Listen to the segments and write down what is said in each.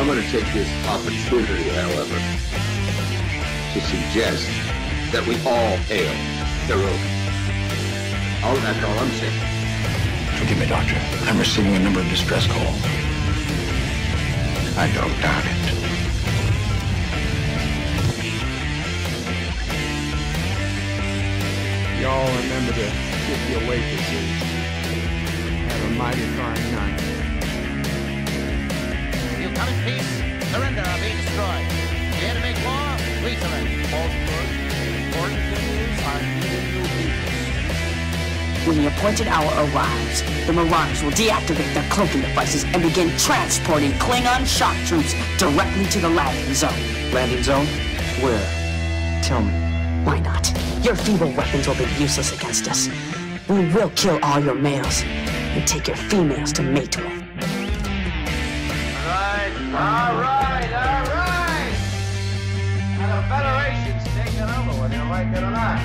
I'm going to take this opportunity, however, to suggest that we all hail Hiroki. Oh, that's all I'm saying. Forgive me, Doctor. I'm receiving a number of distress calls. I don't doubt it. Y'all remember the 50 waitresses. Have a mighty fine night. You come in peace, surrender or be destroyed. Dare to make war, we surrender. False good. The important thing is I'm giving you peace. When the appointed hour arrives, the Marauders will deactivate their cloaking devices and begin transporting Klingon shock troops directly to the landing zone. Landing zone? Where? Tell me. Why not? Your feeble weapons will be useless against us. We will kill all your males and take your females to mate with. All right. Now the Federation's taking over, whether you like it or not.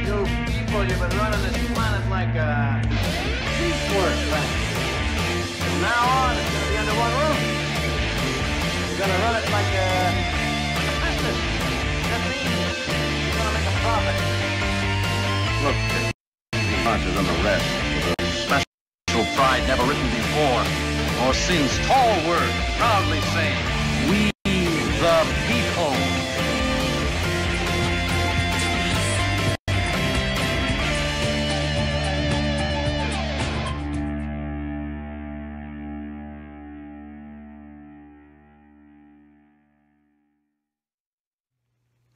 You people, you've been running this planet like a piecework thing. From now on, it's going to be under one roof. You're going to run it like a business. That means you're going to make a profit. Look, larger than the rest, with a special pride never written before, or since. Tall word, proudly saying, we the people.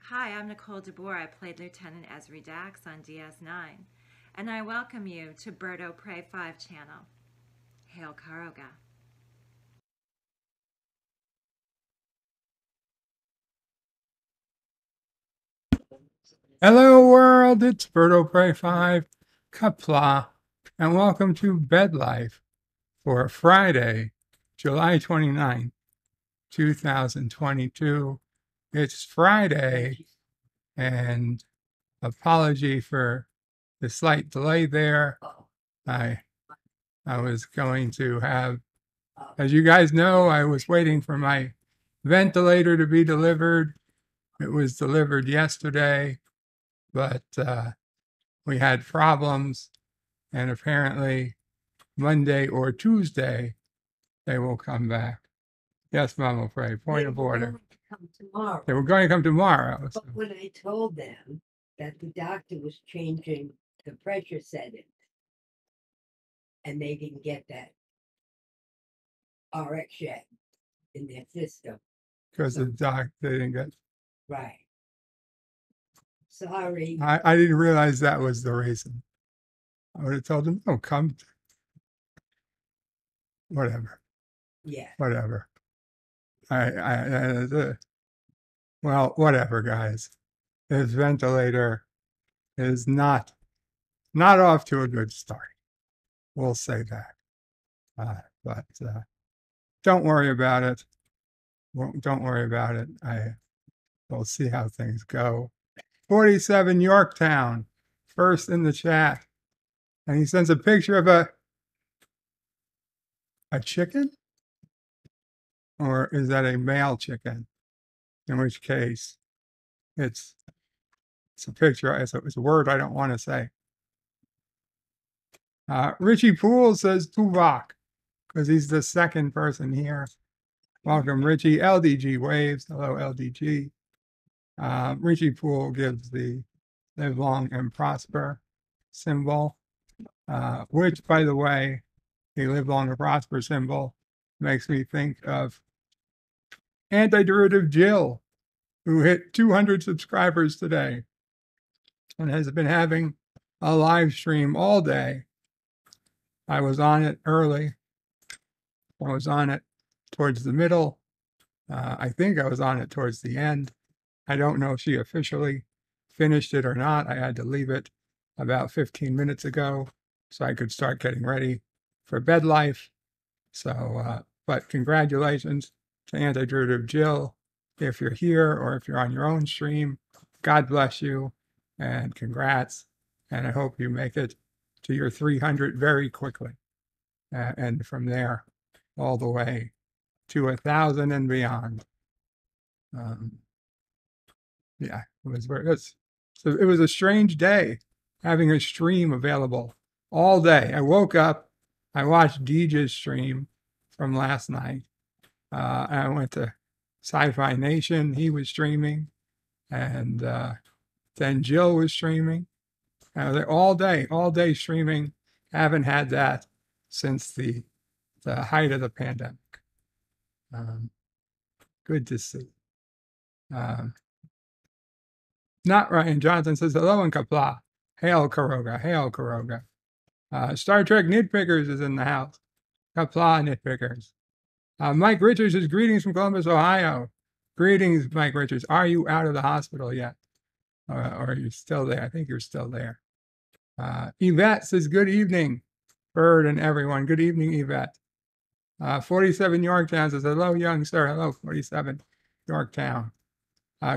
Hi, I'm Nicole DeBoer. I played Lieutenant Ezri Dax on DS9, and I welcome you to Birdo Prey 5 channel. Hail Karoga. Hello world, it's Birdo Prey 5, Qapla, and welcome to Bed Life for Friday, July 29th, 2022. It's Friday, and apology for the slight delay there. I was going to have, as you guys know, I was waiting for my ventilator to be delivered. It was delivered yesterday, but we had problems, and apparently Monday or Tuesday they will come back. Yes, Mama Frey, point of order. Come tomorrow. They were going to come tomorrow. But when I told them that the doctor was changing the pressure settings and they didn't get that RX yet in their system. Because the doc, they didn't get. Right. Sorry. I didn't realize that was the reason. I would have told them, oh, come. Whatever. Yeah. Whatever. Well, whatever, guys. His ventilator is not off to a good start. We'll say that. But don't worry about it. Don't worry about it. We'll see how things go. 47 Yorktown, first in the chat. And he sends a picture of a chicken? Or is that a male chicken? In which case, it's a picture. It's a word I don't want to say. Richie Poole says Tuvok, because he's the second person here. Welcome, Richie. LDG waves. Hello, LDG. Richie Poole gives the live long and prosper symbol, which, by the way, the live long and prosper symbol makes me think of Antiderivative Jill, who hit 200 subscribers today and has been having a live stream all day. I was on it early. I was on it towards the middle. I think I was on it towards the end. I don't know if she officially finished it or not. I had to leave it about 15 minutes ago so I could start getting ready for bed life. So, but congratulations to Antiderivative Jill. If you're here or if you're on your own stream, God bless you and congrats. And I hope you make it to your 300 very quickly. And from there, all the way to 1,000 and beyond. Yeah, it was so it was a strange day having a stream available all day. I woke up, I watched DJ's stream from last night. I went to Sci-Fi Nation, he was streaming, and then Jill was streaming. They're all day streaming. Haven't had that since the height of the pandemic. Good to see. Not Ryan Johnson says hello in Qapla. Hail Karoga, hail Karoga. Star Trek Nitpickers is in the house. Qapla Nitpickers. Mike Richards says greetings from Columbus, Ohio. Greetings, Mike Richards. Are you out of the hospital yet? Or are you still there? I think you're still there. Yvette says good evening, Bird and everyone. Good evening, Yvette. 47 Yorktown says hello, young sir. Hello, 47 Yorktown.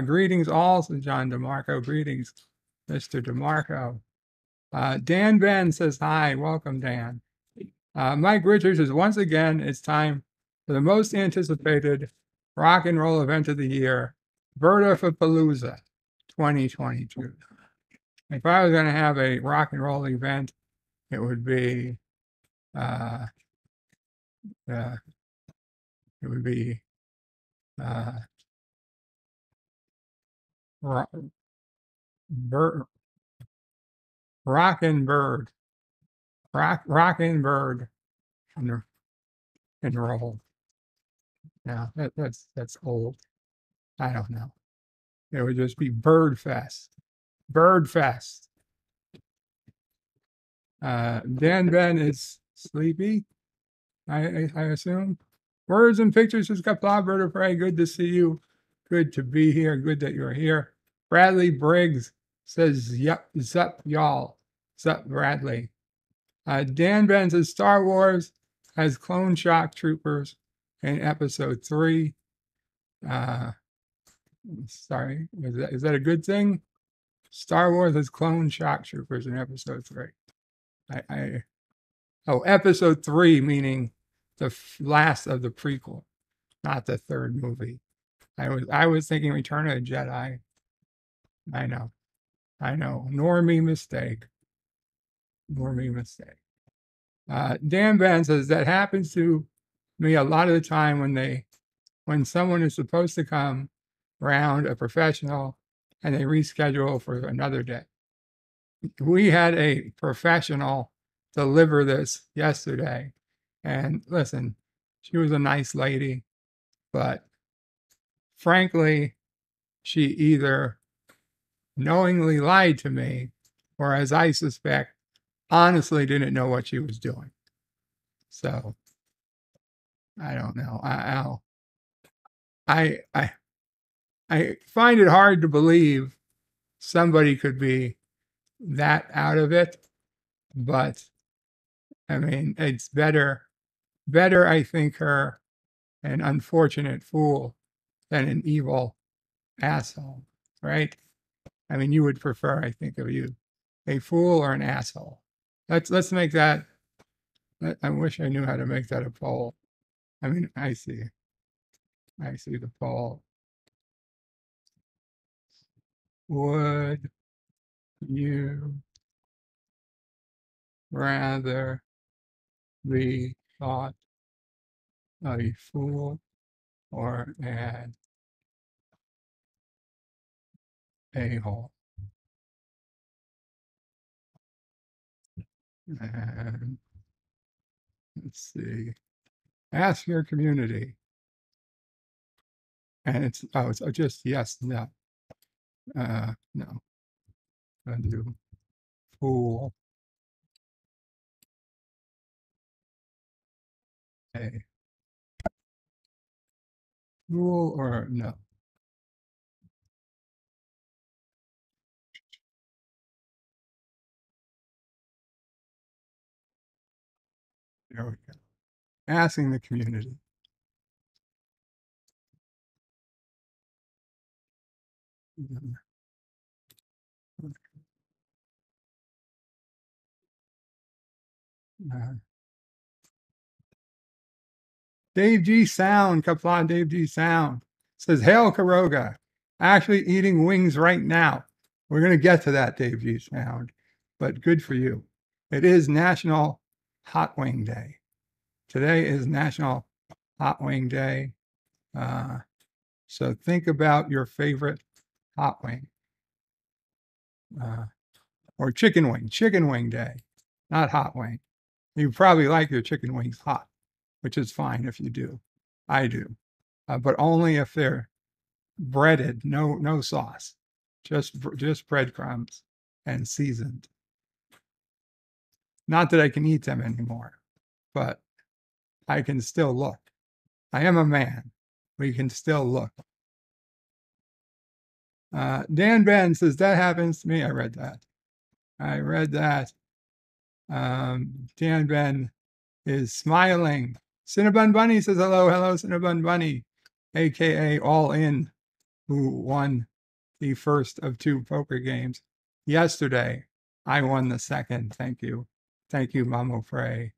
Greetings all, says John DeMarco. Greetings, Mr. DeMarco. Dan Ben says hi. Welcome, Dan. Mike Richards says once again, it's time for the most anticipated rock and roll event of the year, Palooza 2022. If I was going to have a rock and roll event, it would be Rockin' Bird and roll. Yeah, that's old. I don't know. It would just be Bird Fest. Bird Fest. Dan Ben is sleepy, I assume. Words and pictures has got Bird of Prey. Good to see you. Good to be here. Good that you're here. Bradley Briggs says, yep, zup, y'all. Zup, Bradley. Dan Ben says Star Wars has clone shock troopers in episode 3. Sorry, is that a good thing? Star Wars has clone shock troopers in episode 3. Episode 3 meaning the last of the prequel, not the third movie. I was thinking Return of the Jedi. I know. Normie mistake. Dan Van says that happens to me a lot of the time when someone is supposed to come around, a professional, and they reschedule for another day. We had a professional deliver this yesterday, and listen, she was a nice lady, but frankly, she either knowingly lied to me, or as I suspect, honestly didn't know what she was doing. So I don't know. I find it hard to believe somebody could be that out of it, but I mean, it's better I think her an unfortunate fool than an evil asshole, right? I mean, you would prefer, I think, of you a fool or an asshole. Let's make that. I wish I knew how to make that a poll. I mean, I see the poll. Would you rather be thought a fool or an a-hole? And let's see. Ask your community. And it's just yes, no. No. I do. Fool. A. Fool or no. There we go. Asking the community. Dave G Sound, Qapla Dave G Sound says, Hail Karoga. Actually eating wings right now. We're going to get to that, Dave G Sound, but good for you. It is National Hot Wing Day. Today is National Hot Wing Day. So think about your favorite hot wing. Or chicken wing day, not hot wing. You probably like your chicken wings hot, which is fine if you do. I do, but only if they're breaded, no sauce, just breadcrumbs and seasoned. Not that I can eat them anymore, but I can still look. I am a man. We can still look. Dan Ben says, that happens to me. I read that. Dan Ben is smiling. Cinnabon Bunny says, hello, Cinnabon Bunny, aka All In, who won the first of 2 poker games yesterday. I won the second. Thank you, Mamo Frey,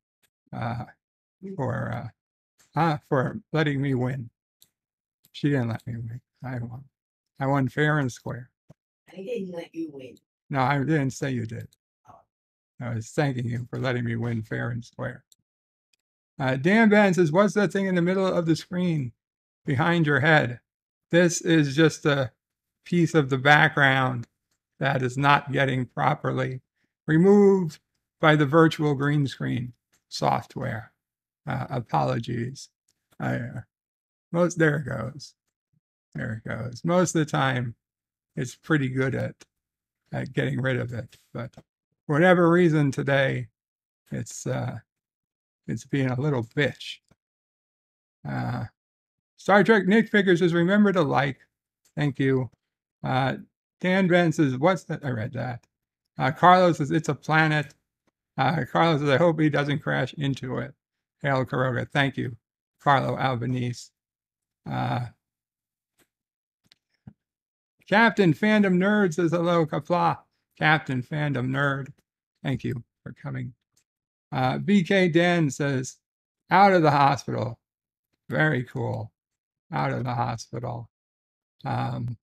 for letting me win. She didn't let me win. I won. I won fair and square. I didn't let you win. No, I didn't say you did. I was thanking you for letting me win fair and square. Dan Ben says, what's that thing in the middle of the screen behind your head? This is just a piece of the background that is not getting properly removed by the virtual green screen software. Apologies. There it goes. There it goes. Most of the time, it's pretty good at getting rid of it, but for whatever reason today, it's being a little bitch. Star Trek Nick Figures says, remember to like. Thank you. Dan Ben says, what's that? I read that. Carlos says, it's a planet. Carlos says, I hope he doesn't crash into it. Hail Karoga. Thank you, Carlo Albanese. Captain Fandom Nerd says, hello, Qapla. Captain Fandom Nerd. Thank you for coming. BK Den says, out of the hospital. Very cool. Out of the hospital. Birdfest,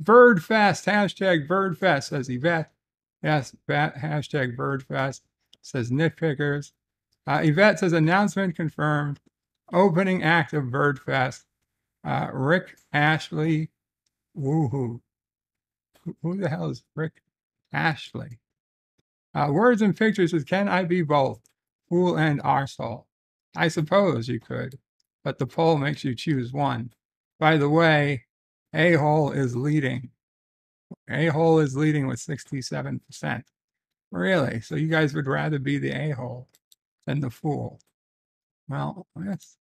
hashtag Birdfest, says Yvette. Yes, hashtag Birdfest, says Nitpickers. Yvette says, announcement confirmed. Opening act of Birdfest. Rick Ashley. Woohoo. Who the hell is Rick Ashley? Words and pictures says, can I be both? Fool and arsehole. I suppose you could, but the poll makes you choose one. By the way, a-hole is leading. A-hole is leading with 67%. Really? So you guys would rather be the a-hole than the fool? Well, yes.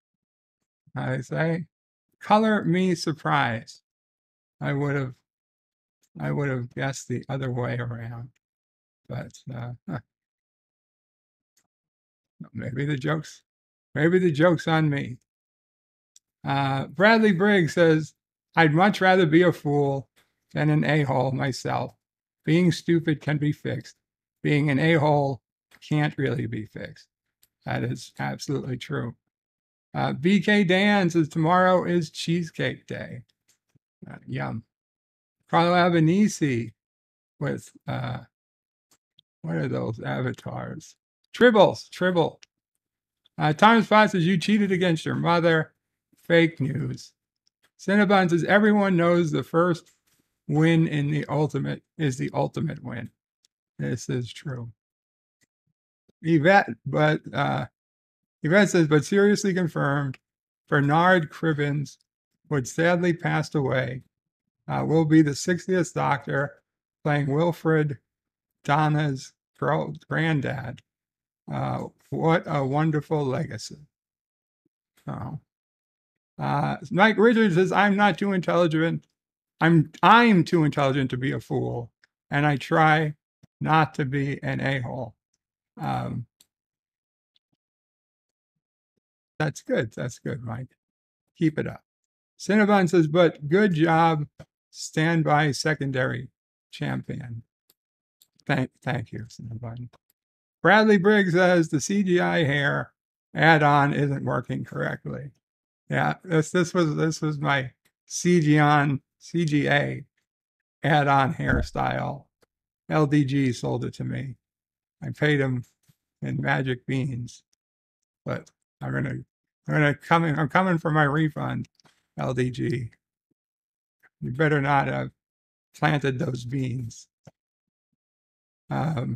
I say, color me surprised. I would have guessed the other way around, but maybe the joke's on me. Bradley Briggs says, I'd much rather be a fool than an a-hole myself. Being stupid can be fixed. Being an a-hole can't really be fixed. That is absolutely true. BK Dan says, tomorrow is Cheesecake Day. Yum. Carlo Albanese with, what are those avatars? Tribble. Thomas Potts says, you cheated against your mother. Fake news. Cinnabon says, everyone knows the first win in the ultimate is the ultimate win. This is true. Yvette says, but seriously confirmed, Bernard Cribbins, which sadly passed away, will be the 60th Doctor, playing Wilfred Donna's granddad. What a wonderful legacy. Oh. Mike Richards says, I'm not too intelligent. I'm too intelligent to be a fool, and I try not to be an a-hole. That's good. That's good, Mike. Keep it up. Cinnabon says, but good job, standby secondary champion. Thank you, Cinnabon. Bradley Briggs says, the CGI hair add-on isn't working correctly. Yeah, this was my CGA add-on hairstyle. LDG sold it to me. I paid him in magic beans, but I'm coming for my refund, LDG. You better not have planted those beans. Star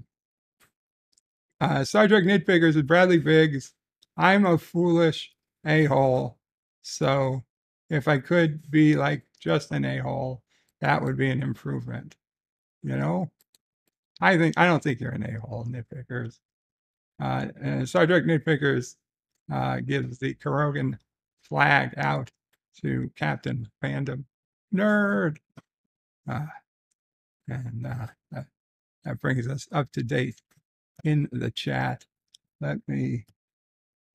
Trek Nitpickers with Bradley Biggs. I'm a foolish a-hole, so if I could be like just an a-hole, that would be an improvement. You know, I don't think you're an a-hole, Nitpickers. And Star Trek Nitpickers gives the Kurogan flag out to Captain Fandom Nerd. And that brings us up to date in the chat. Let me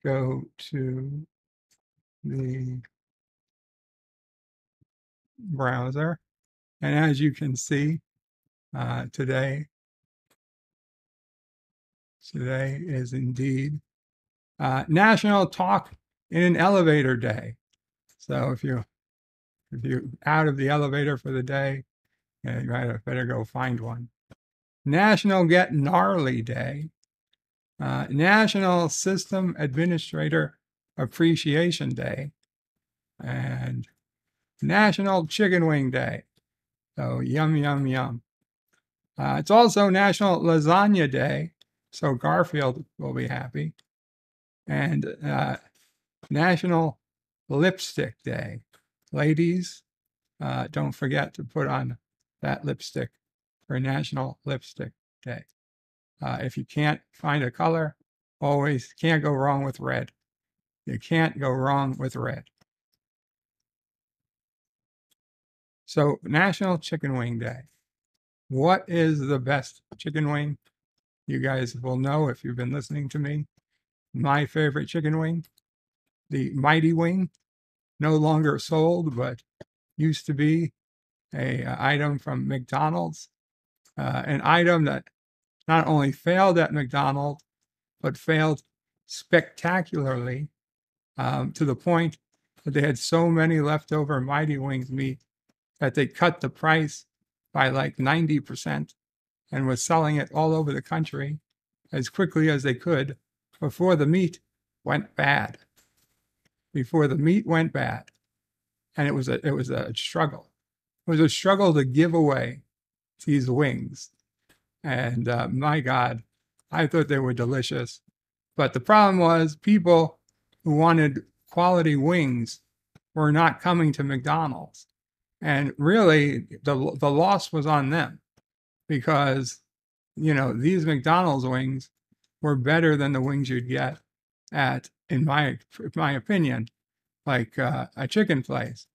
go to the browser. And as you can see, today is indeed National Talk in an Elevator Day. So if you're out of the elevator for the day, you might better go find one. National Get Gnarly Day. National System Administrator Appreciation Day. And National Chicken Wing Day. So yum, yum, yum. It's also National Lasagna Day. So Garfield will be happy. And National Lipstick Day. Ladies, don't forget to put on that lipstick for National Lipstick Day. If you can't find a color, always can't go wrong with red. You can't go wrong with red. So National Chicken Wing Day. What is the best chicken wing? You guys will know if you've been listening to me. My favorite chicken wing, the Mighty Wing, no longer sold, but used to be a item from McDonald's, an item that not only failed at McDonald's, but failed spectacularly to the point that they had so many leftover Mighty Wings meat that they cut the price by like 90% and was selling it all over the country as quickly as they could before the meat went bad. Before the meat went bad. And it was a struggle. It was a struggle to give away these wings. And my God, I thought they were delicious. But the problem was people who wanted quality wings were not coming to McDonald's. And really, the loss was on them because, you know, these McDonald's wings were better than the wings you'd get at, in my opinion, like a chicken place.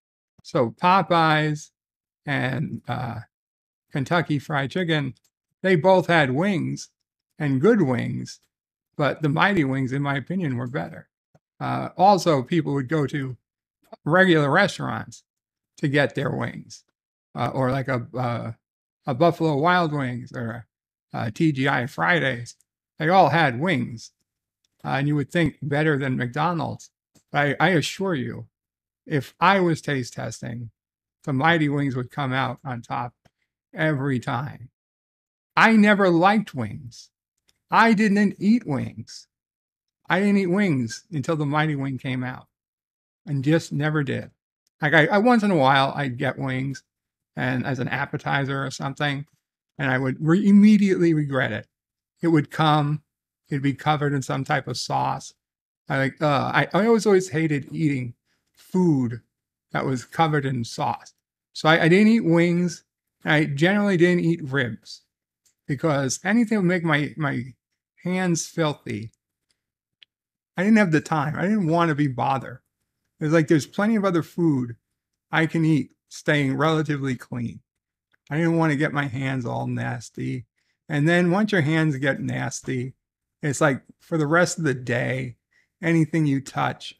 So Popeyes and Kentucky Fried Chicken, they both had wings and good wings, but the Mighty Wings, in my opinion, were better. Also, people would go to regular restaurants to get their wings, or like a Buffalo Wild Wings or TGI Fridays. They all had wings, and you would think better than McDonald's. But I assure you, if I was taste testing, the Mighty Wings would come out on top every time. I never liked wings. I didn't eat wings. I didn't eat wings until the Mighty Wing came out, and just never did. Like I once in a while, I'd get wings, and as an appetizer or something, and I would immediately regret it. It would come, it'd be covered in some type of sauce. I always hated eating food that was covered in sauce. So I didn't eat wings. And I generally didn't eat ribs because anything would make my hands filthy. I didn't have the time. I didn't want to be bothered. There's plenty of other food I can eat staying relatively clean. I didn't want to get my hands all nasty. And then once your hands get nasty, it's like for the rest of the day, anything you touch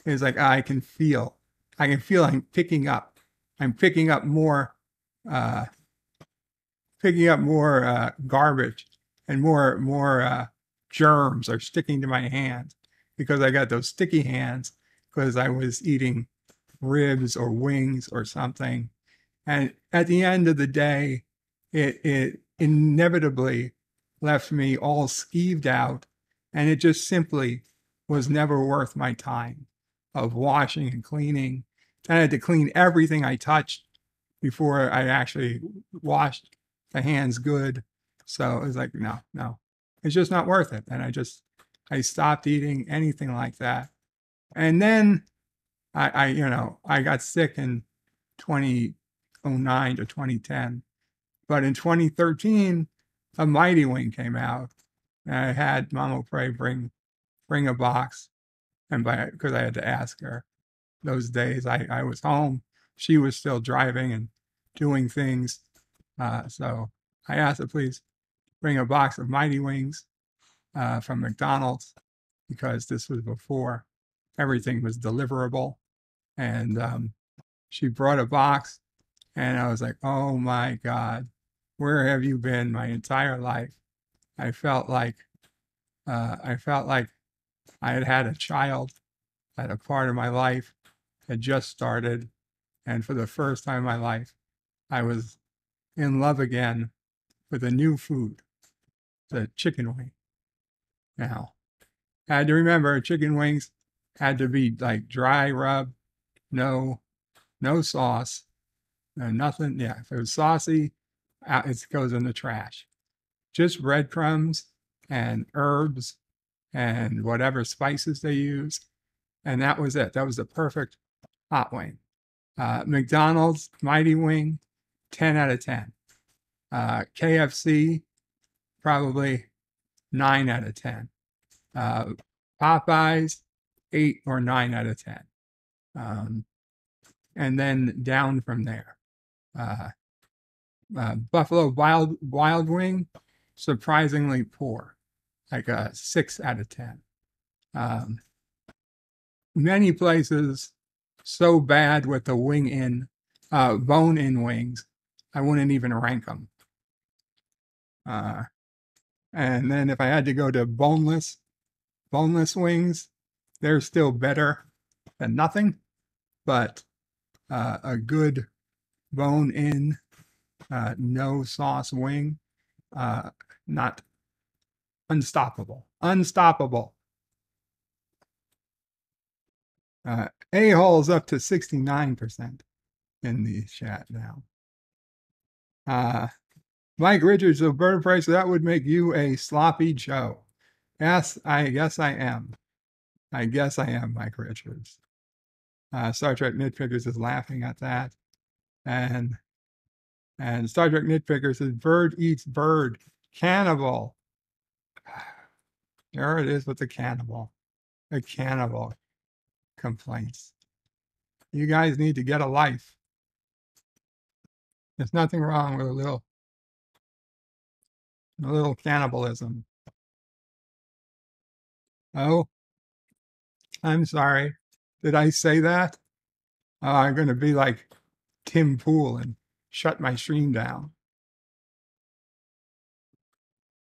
is like, I can feel I'm picking up more garbage and more germs are sticking to my hands. because I got those sticky hands because I was eating ribs or wings or something. And at the end of the day, it inevitably left me all skeeved out, and it just simply was never worth my time of washing and cleaning. I had to clean everything I touched before I actually washed the hands good. So it was like, no, it's just not worth it. And I stopped eating anything like that. And then I got sick in 2009 to 2010. But in 2013, a Mighty Wing came out. And I had Mama Pray bring a box. And because I had to ask her those days, I was home. She was still driving and doing things. So I asked her, please bring a box of Mighty Wings from McDonald's, because this was before everything was deliverable. And she brought a box, and I was like, oh my God, where have you been my entire life? I felt like I had a child, that a part of my life had just started. And for the first time in my life, I was in love again with a new food, the chicken wing. Now, I had to remember chicken wings had to be like dry rub, no sauce, no nothing. Yeah, if it was saucy, it goes in the trash. Just breadcrumbs and herbs and whatever spices they use. And that was it. That was the perfect hot wing. McDonald's Mighty Wing, 10 out of 10. KFC, probably 9 out of 10. Popeyes, 8 or 9 out of 10. And then down from there. Buffalo Wild Wing, surprisingly poor, like a 6 out of 10. Many places so bad with the bone-in wings, I wouldn't even rank them. And then if I had to go to boneless wings, they're still better than nothing, but a good bone-in, no sauce wing, not unstoppable. A-hole's up to 69% in the chat now. Mike Richards of Bird Price, that would make you a sloppy Joe. Yes, I guess I am. Mike Richards. Star Trek Nitpickers is laughing at that. And Star Trek Nitpicker says, bird eats bird. Cannibal. There it is with the cannibal. The cannibal complaints. You guys need to get a life. There's nothing wrong with a little cannibalism. Oh, I'm sorry. Did I say that? Oh, I'm going to be like Tim Pool and shut my stream down.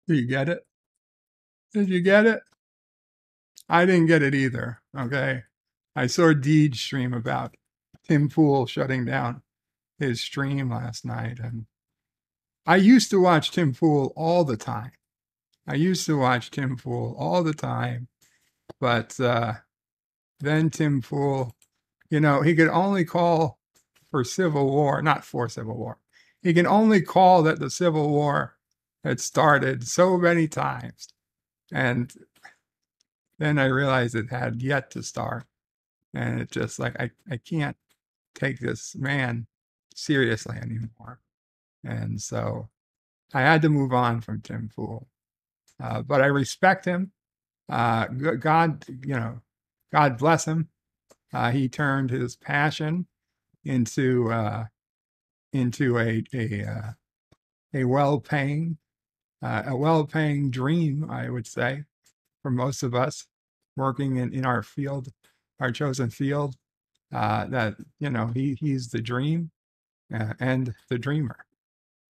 Did you get it? Did you get it? I didn't get it either, okay? I saw Deed's stream about Tim Pool shutting down his stream last night, and I used to watch Tim Pool all the time. But then Tim Pool, he could only call for Civil War, not for Civil War. He can only call that the Civil War had started so many times. And then I realized it had yet to start. And it's just like, I can't take this man seriously anymore. And so I had to move on from Tim Pool. But I respect him. God bless him. He turned his passion into a well-paying dream, I would say, for most of us working in our field, our chosen field. That he's the dream and the dreamer,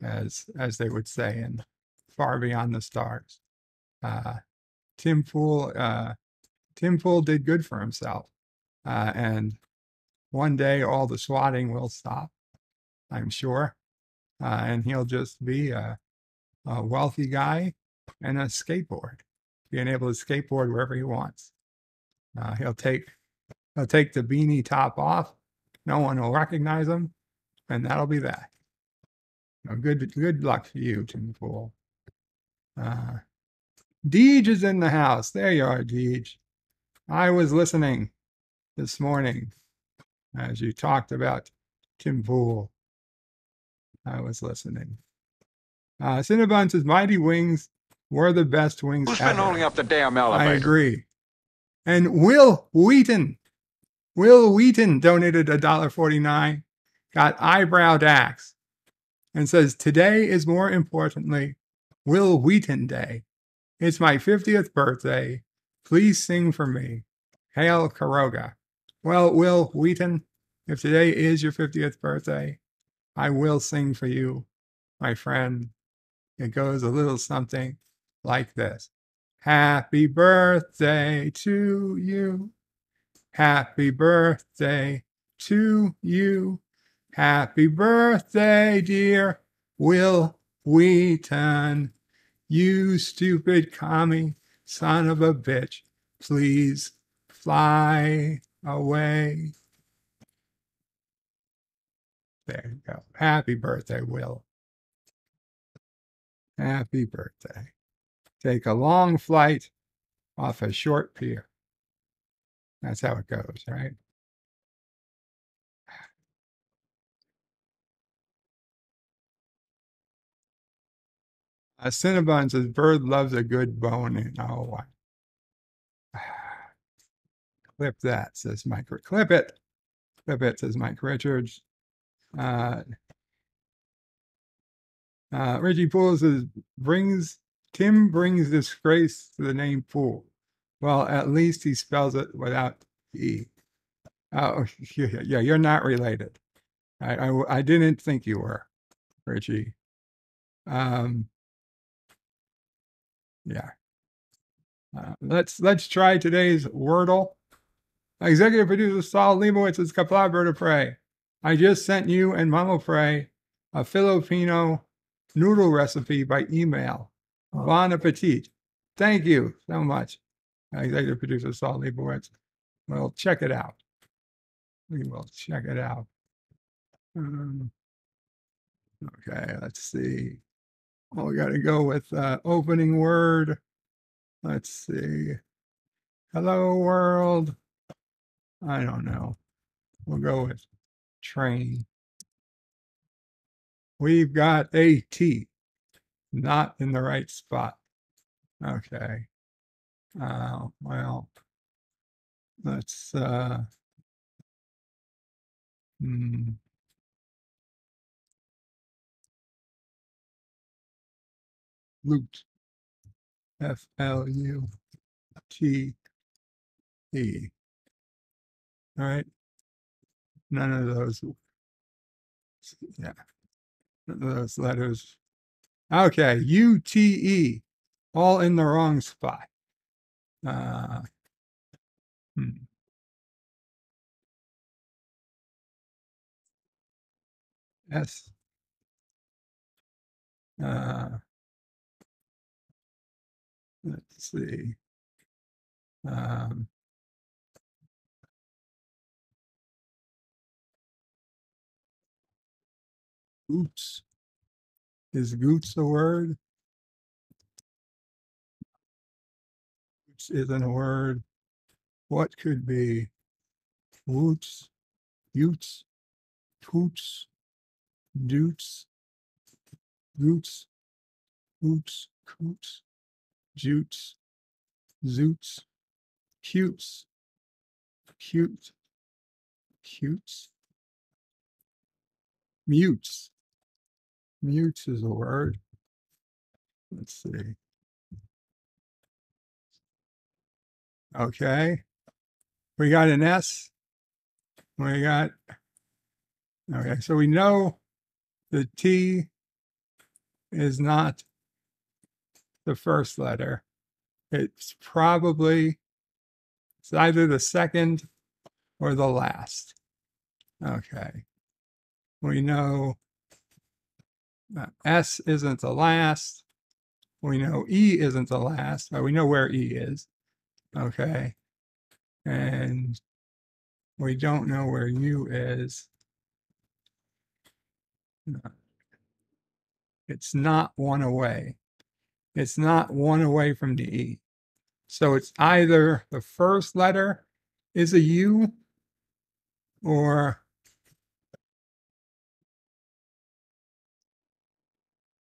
as they would say, and far beyond the stars. Tim Pool Tim Pool did good for himself. And one day all the swatting will stop, I'm sure. And he'll just be a wealthy guy and a skateboard, being able to skateboard wherever he wants. He'll take the beanie top off. No one will recognize him, and that'll be that. Good luck to you, Tim Pool. Deej is in the house. There you are, Deej. I was listening this morning as you talked about Tim Pool. I was listening. Cinnabon says, Mighty Wings were the best wings Who's ever. been holding up the damn elevator? I agree. And Will Wheaton donated $1.49, got eyebrow dax, and says, today is more importantly Will Wheaton Day. It's my 50th birthday. Please sing for me. Hail Karoga. Well, Will Wheaton, if today is your 50th birthday, I will sing for you, my friend. It goes a little something like this. Happy birthday to you. Happy birthday to you. Happy birthday, dear Will Wheaton. You stupid commie son of a bitch. Please fly away. There you go. Happy birthday, Will. Happy birthday. Take a long flight off a short pier. That's how it goes, right? Cinnabon says, Bird loves a good bone. Oh, clip that, says Mike. Clip it. Clip it, says Mike Richards. Richie Poole says, Tim brings disgrace to the name Poole. Well, at least he spells it without E. Oh, yeah, you're not related. I didn't think you were, Richie. Yeah. Let's try today's Wordle. Executive producer Saul Leibowitz is Qapla to pray. I just sent you and Mama Pray a Filipino noodle recipe by email. Bon appetit. Thank you so much, executive producer Saul Leibowitz. Well, check it out. We will check it out. Okay, let's see. Well, we got to go with opening word. Let's see. Hello, world. I don't know. We'll go with train. We've got a T, not in the right spot. Okay. Well, let's Flute. F-L-U-T-E. All right. None of those. Yeah. None of those letters. Okay. U-T-E. All in the wrong spot. S. Let's see. Oops. Is goots a word? Oops isn't a word. What could be? Woots, utes, poots, doots, goots, oops, coots, jutes, zoots, cutes, cute, cutes, mutes. Mutes is a word. Let's see. Okay. We got an S. We got, okay, so we know the T is not the first letter. It's probably It's either the second or the last. Okay. We know S isn't the last. We know E isn't the last, but we know where E is. Okay. And we don't know where U is. It's not one away. It's not one away from the E. So it's either the first letter is a U or,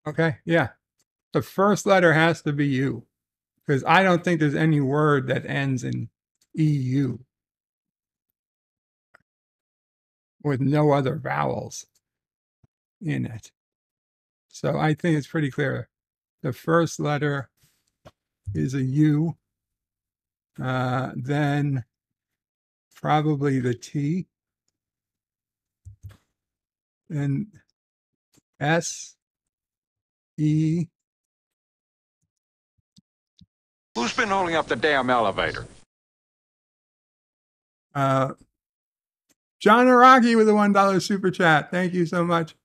okay, yeah. The first letter has to be U because I don't think there's any word that ends in EU with no other vowels in it. So I think it's pretty clear. The first letter is a U, then probably the T, and S, E. Who's been holding up the damn elevator? John Araki with a $1 super chat. Thank you so much,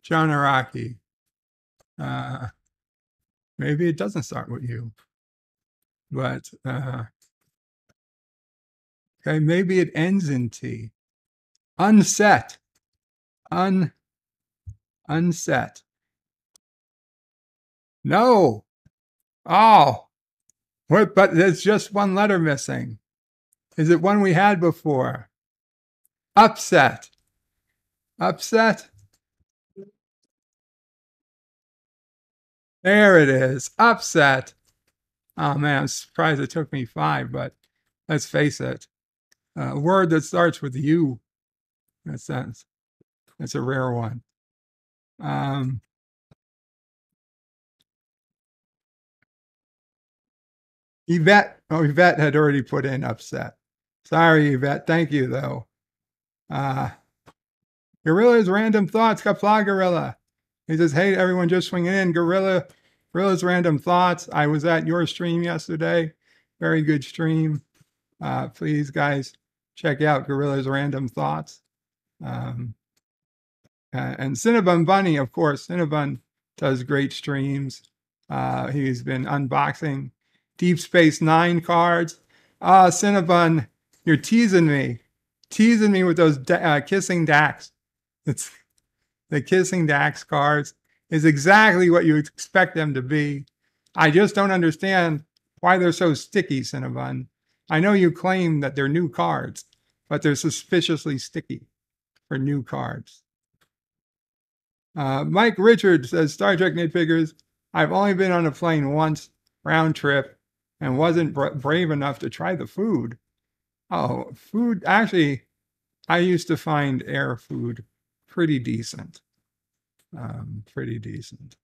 John Araki. Maybe it doesn't start with you, but okay, maybe it ends in T. Unset. Unset. No. Oh. What? But there's just one letter missing. Is it one we had before? Upset. Upset. There it is. Upset. Oh man, I'm surprised it took me 5, but let's face it. A word that starts with U. That's a rare one. Yvette. Oh, Yvette had already put in upset. Sorry, Yvette. Thank you, though. Gorilla's random thoughts. Qapla Gorilla. He says, hey, everyone just swinging in. Gorilla's random thoughts. I was at your stream yesterday. Very good stream. Please, guys, check out Gorilla's random thoughts. And Cinnabon Bunny, of course. Cinnabon does great streams. He's been unboxing Deep Space Nine cards. Cinnabon, you're teasing me. Teasing me with those Kissing Dax. It's the Kissing Dax cards is exactly what you expect them to be. I just don't understand why they're so sticky, Cinnabon. I know you claim that they're new cards, but they're suspiciously sticky for new cards. Mike Richards says, Star Trek Nitpickers, I've only been on a plane once, round trip, and wasn't brave enough to try the food. Oh, food. Actually, I used to find air food pretty decent. Pretty decent.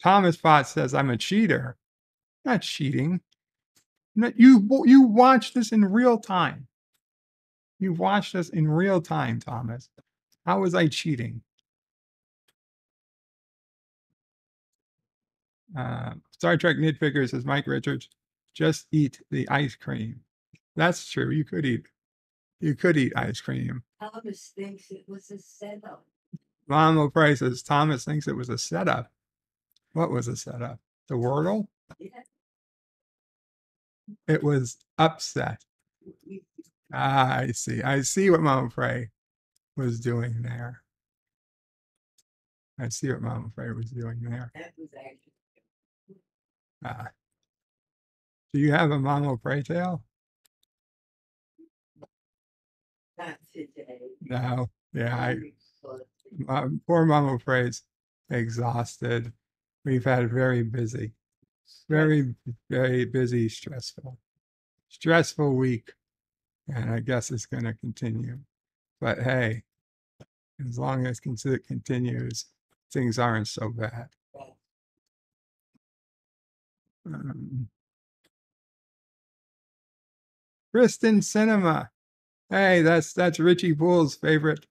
Thomas Potts says, I'm a cheater. Not cheating. No, you watched this in real time. You watched this in real time, Thomas. How was I cheating? Star Trek Nitpicker says, Mike Richards, just eat the ice cream. That's true. You could eat ice cream. Thomas thinks it was a setup. Mama Price says, Thomas thinks it was a setup. What was a setup? The Wordle? Yeah. It was upset. I see. I see what Mama Frey was doing there. I see what Mama Frey was doing there. That was actually. Do you have a Mama Frey tale? Not today. No. Yeah, poor Mama Frey's exhausted. We've had very busy, very busy, stressful week. And I guess it's going to continue. But hey, as long as it continues, things aren't so bad. Kristen Cinema. Hey, that's Richie Poole's favorite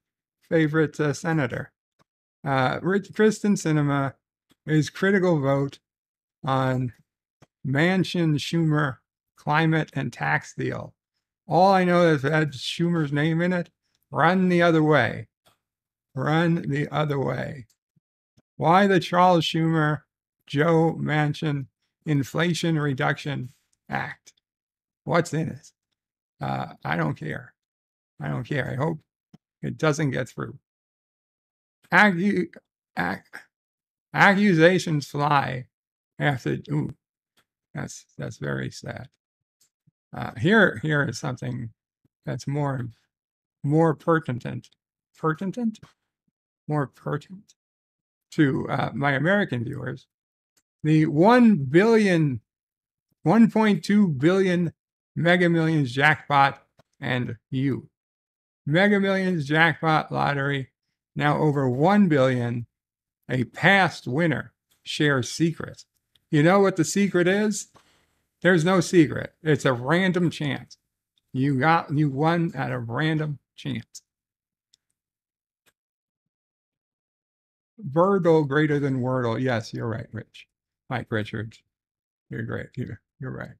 senator. Kristen Cinema is critical vote on Manchin Schumer climate and tax deal. All I know is it had Schumer's name in it. Run the other way. Run the other way. Why the Charles Schumer, Joe Manchin Inflation Reduction Act? What's in it? I don't care. I don't care. I hope it doesn't get through. Accusations fly after. Ooh, that's very sad. Here is something that's more pertinent to my American viewers. The 1.2 billion Mega Millions jackpot and you. Mega Millions jackpot lottery, now over 1 billion. A past winner shares secret. You know what the secret is? There's no secret. It's a random chance. You won at a random chance. Wordle greater than Wordle. Yes, you're right, Rich. Mike Richards. You're great. You're right.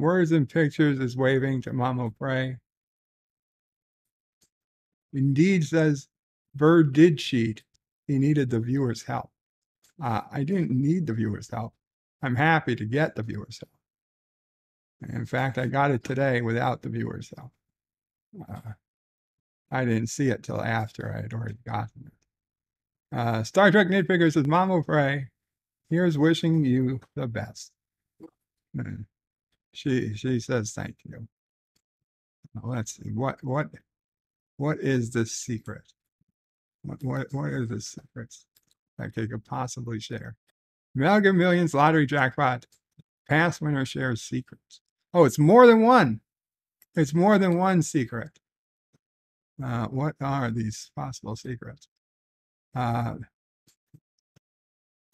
Words and pictures is waving to Mama Pray. Indeed says Bird did cheat. He needed the viewer's help. I didn't need the viewer's help. I'm happy to get the viewer's help. In fact, I got it today without the viewer's help. I didn't see it till after I had already gotten it. Star Trek Nitpicker says, Mama Pray, here's wishing you the best. She says thank you. Let's see. What is the secret? What is the secrets that they could possibly share? Mega Millions lottery jackpot. Past winner shares secrets. Oh, it's more than one. It's more than one secret. What are these possible secrets?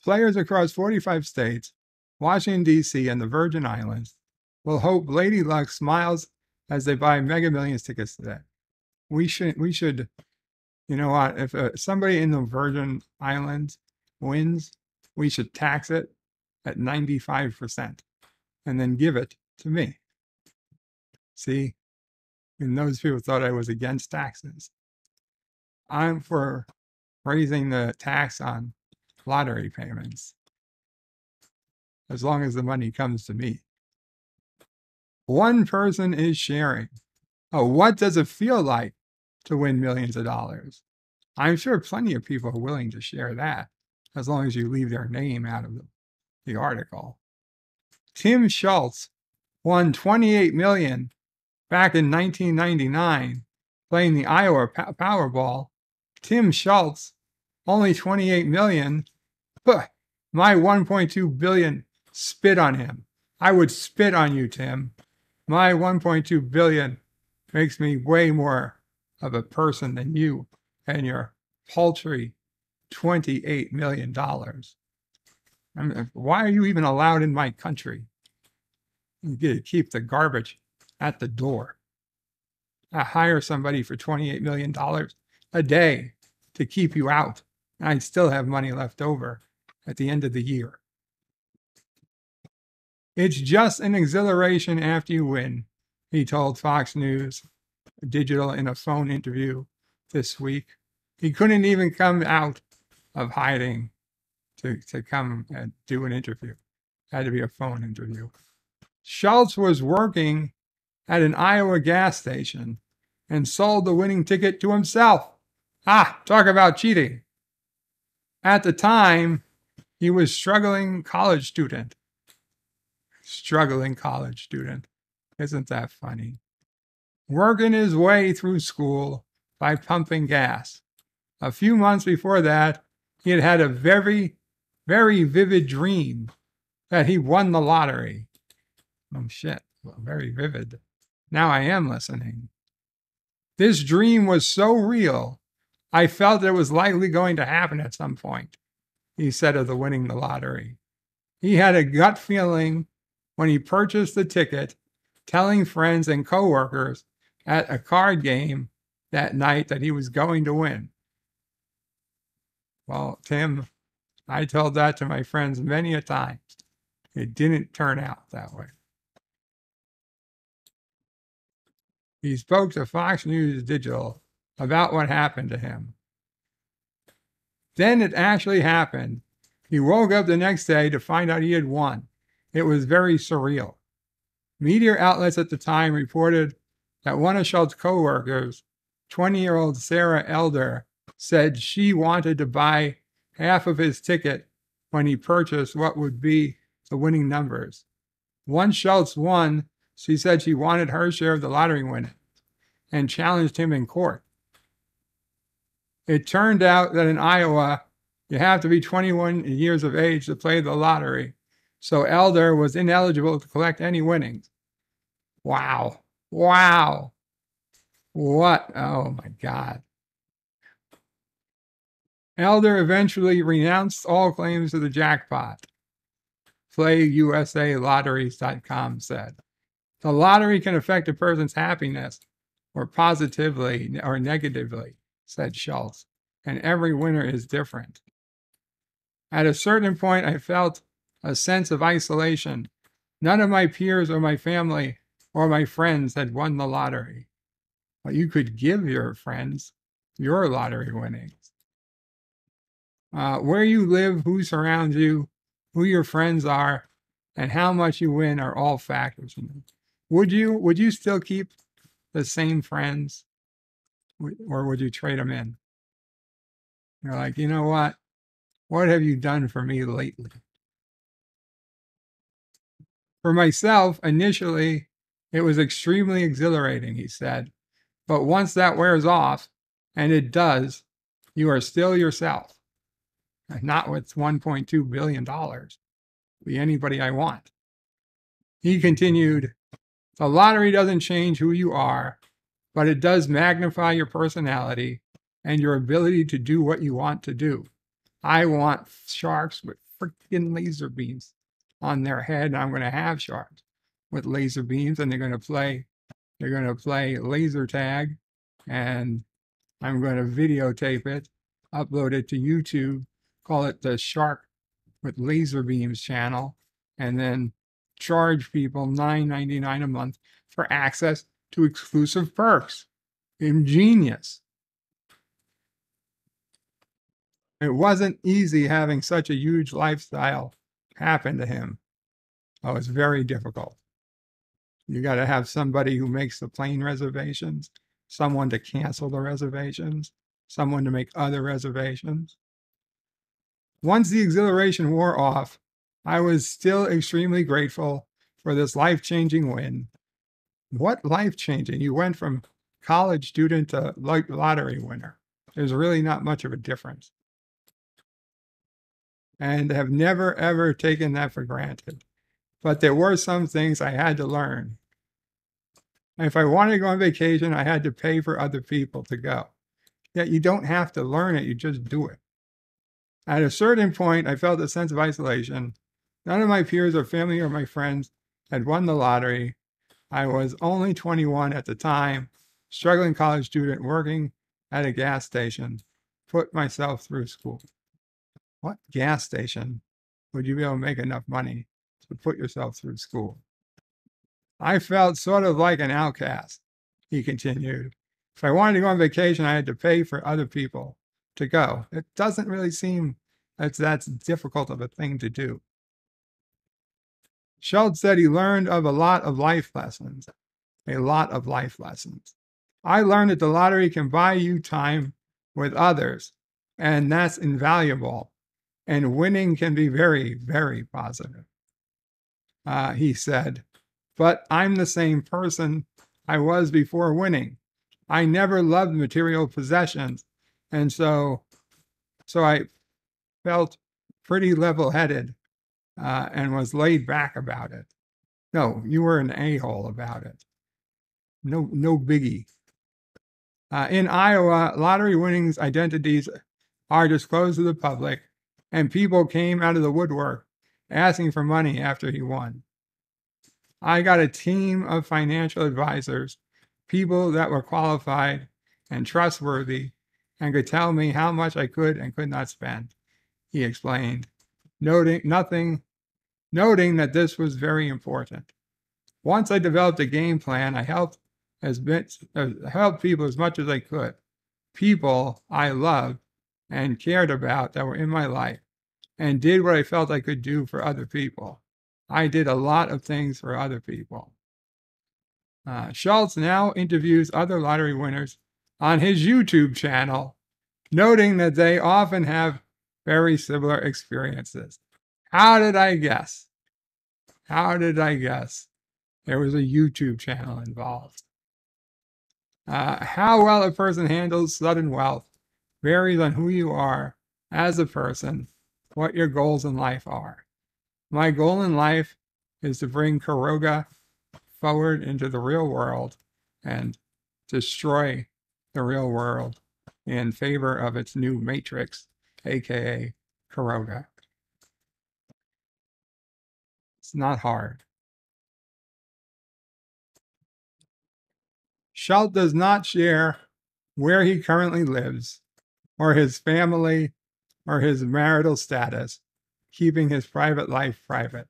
Players across 45 states, Washington, D.C., and the Virgin Islands will hope Lady Luck smiles as they buy Mega Millions tickets today. We should, you know what, if somebody in the Virgin Islands wins, we should tax it at 95% and then give it to me. See? And those people thought I was against taxes. I'm for raising the tax on lottery payments, as long as the money comes to me. One person is sharing. Oh, what does it feel like to win millions of dollars? I'm sure plenty of people are willing to share that, as long as you leave their name out of the article. Tim Schultz won $28 million back in 1999 playing the Iowa Powerball. Tim Schultz, only $28 million. My $1.2 billion, spit on him. I would spit on you, Tim. My $1.2 billion makes me way more of a person than you and your paltry $28 million. I mean, why are you even allowed in my country? You get to keep the garbage at the door. I hire somebody for $28 million a day to keep you out. And I still have money left over at the end of the year. It's just an exhilaration after you win, he told Fox News Digital in a phone interview this week. He couldn't even come out of hiding to come and do an interview. It had to be a phone interview. Schultz was working at an Iowa gas station and sold the winning ticket to himself. Talk about cheating. At the time, he was struggling college student. Struggling college student. Isn't that funny? Working his way through school by pumping gas. A few months before that, he had had a very, very vivid dream that he won the lottery. Oh, shit. Well, very vivid. Now I am listening. This dream was so real, I felt it was likely going to happen at some point, he said of the winning the lottery. He had a gut feeling when he purchased the ticket, telling friends and coworkers at a card game that night that he was going to win. Well, Tim, I told that to my friends many a time. It didn't turn out that way. He spoke to Fox News Digital about what happened to him. Then it actually happened. He woke up the next day to find out he had won. It was very surreal. Media outlets at the time reported that one of Schultz's co-workers, 20-year-old Sarah Elder, said she wanted to buy half of his ticket when he purchased what would be the winning numbers. Once Schultz won, she said she wanted her share of the lottery winnings and challenged him in court. It turned out that in Iowa, you have to be 21 years of age to play the lottery, so Elder was ineligible to collect any winnings. Wow. Wow. What? Oh my God. Elder eventually renounced all claims to the jackpot. PlayUSALotteries.com said. The lottery can affect a person's happiness, or positively or negatively, said Schultz, and every winner is different. At a certain point, I felt a sense of isolation. None of my peers or my family or my friends had won the lottery. But you could give your friends your lottery winnings. Where you live, who surrounds you, who your friends are, and how much you win are all factors. Would you still keep the same friends, or would you trade them in? You're like, you know what? What have you done for me lately? For myself, initially, it was extremely exhilarating, he said. But once that wears off, and it does, you are still yourself. Not with $1.2 billion. Be anybody I want. He continued, the lottery doesn't change who you are, but it does magnify your personality and your ability to do what you want to do. I want sharks with freaking laser beams on their head, and I'm going to have sharks with laser beams, and they're going to play laser tag, and I'm going to videotape it, upload it to YouTube, call it the Shark with Laser Beams channel, and then charge people $9.99 a month for access to exclusive perks. Ingenious. It wasn't easy having such a huge lifestyle happen to him. Oh, it's very difficult. You got to have somebody who makes the plane reservations, someone to cancel the reservations, someone to make other reservations. Once the exhilaration wore off, I was still extremely grateful for this life-changing win. What life-changing? You went from college student to lottery winner. There's really not much of a difference. And have never, ever taken that for granted. But there were some things I had to learn. If I wanted to go on vacation, I had to pay for other people to go. Yet you don't have to learn it, you just do it. At a certain point, I felt a sense of isolation. None of my peers or family or my friends had won the lottery. I was only 21 at the time, struggling college student working at a gas station, put myself through school. What gas station would you be able to make enough money to put yourself through school? I felt sort of like an outcast, he continued. If I wanted to go on vacation, I had to pay for other people to go. It doesn't really seem that's difficult of a thing to do. Schultz said he learned of a lot of life lessons. I learned that the lottery can buy you time with others, and that's invaluable. And winning can be very, very positive. He said, but I'm the same person I was before winning. I never loved material possessions, and so I felt pretty level-headed and was laid back about it. No, you were an a-hole about it. No biggie. In Iowa, lottery winnings identities are disclosed to the public, and people came out of the woodwork asking for money after he won. I got a team of financial advisors, people that were qualified and trustworthy and could tell me how much I could and could not spend, he explained, noting that this was very important. Once I developed a game plan, I helped helped people as much as I could. People I loved and cared about that were in my life, and did what I felt I could do for other people. I did a lot of things for other people. Schultz now interviews other lottery winners on his YouTube channel, noting that they often have very similar experiences. How did I guess? How did I guess there was a YouTube channel involved? How well a person handles sudden wealth varies on who you are as a person, what your goals in life are. My goal in life is to bring Karoga forward into the real world and destroy the real world in favor of its new matrix, aka Karoga. It's not hard. Schultz does not share where he currently lives, or his family, or his marital status, keeping his private life private.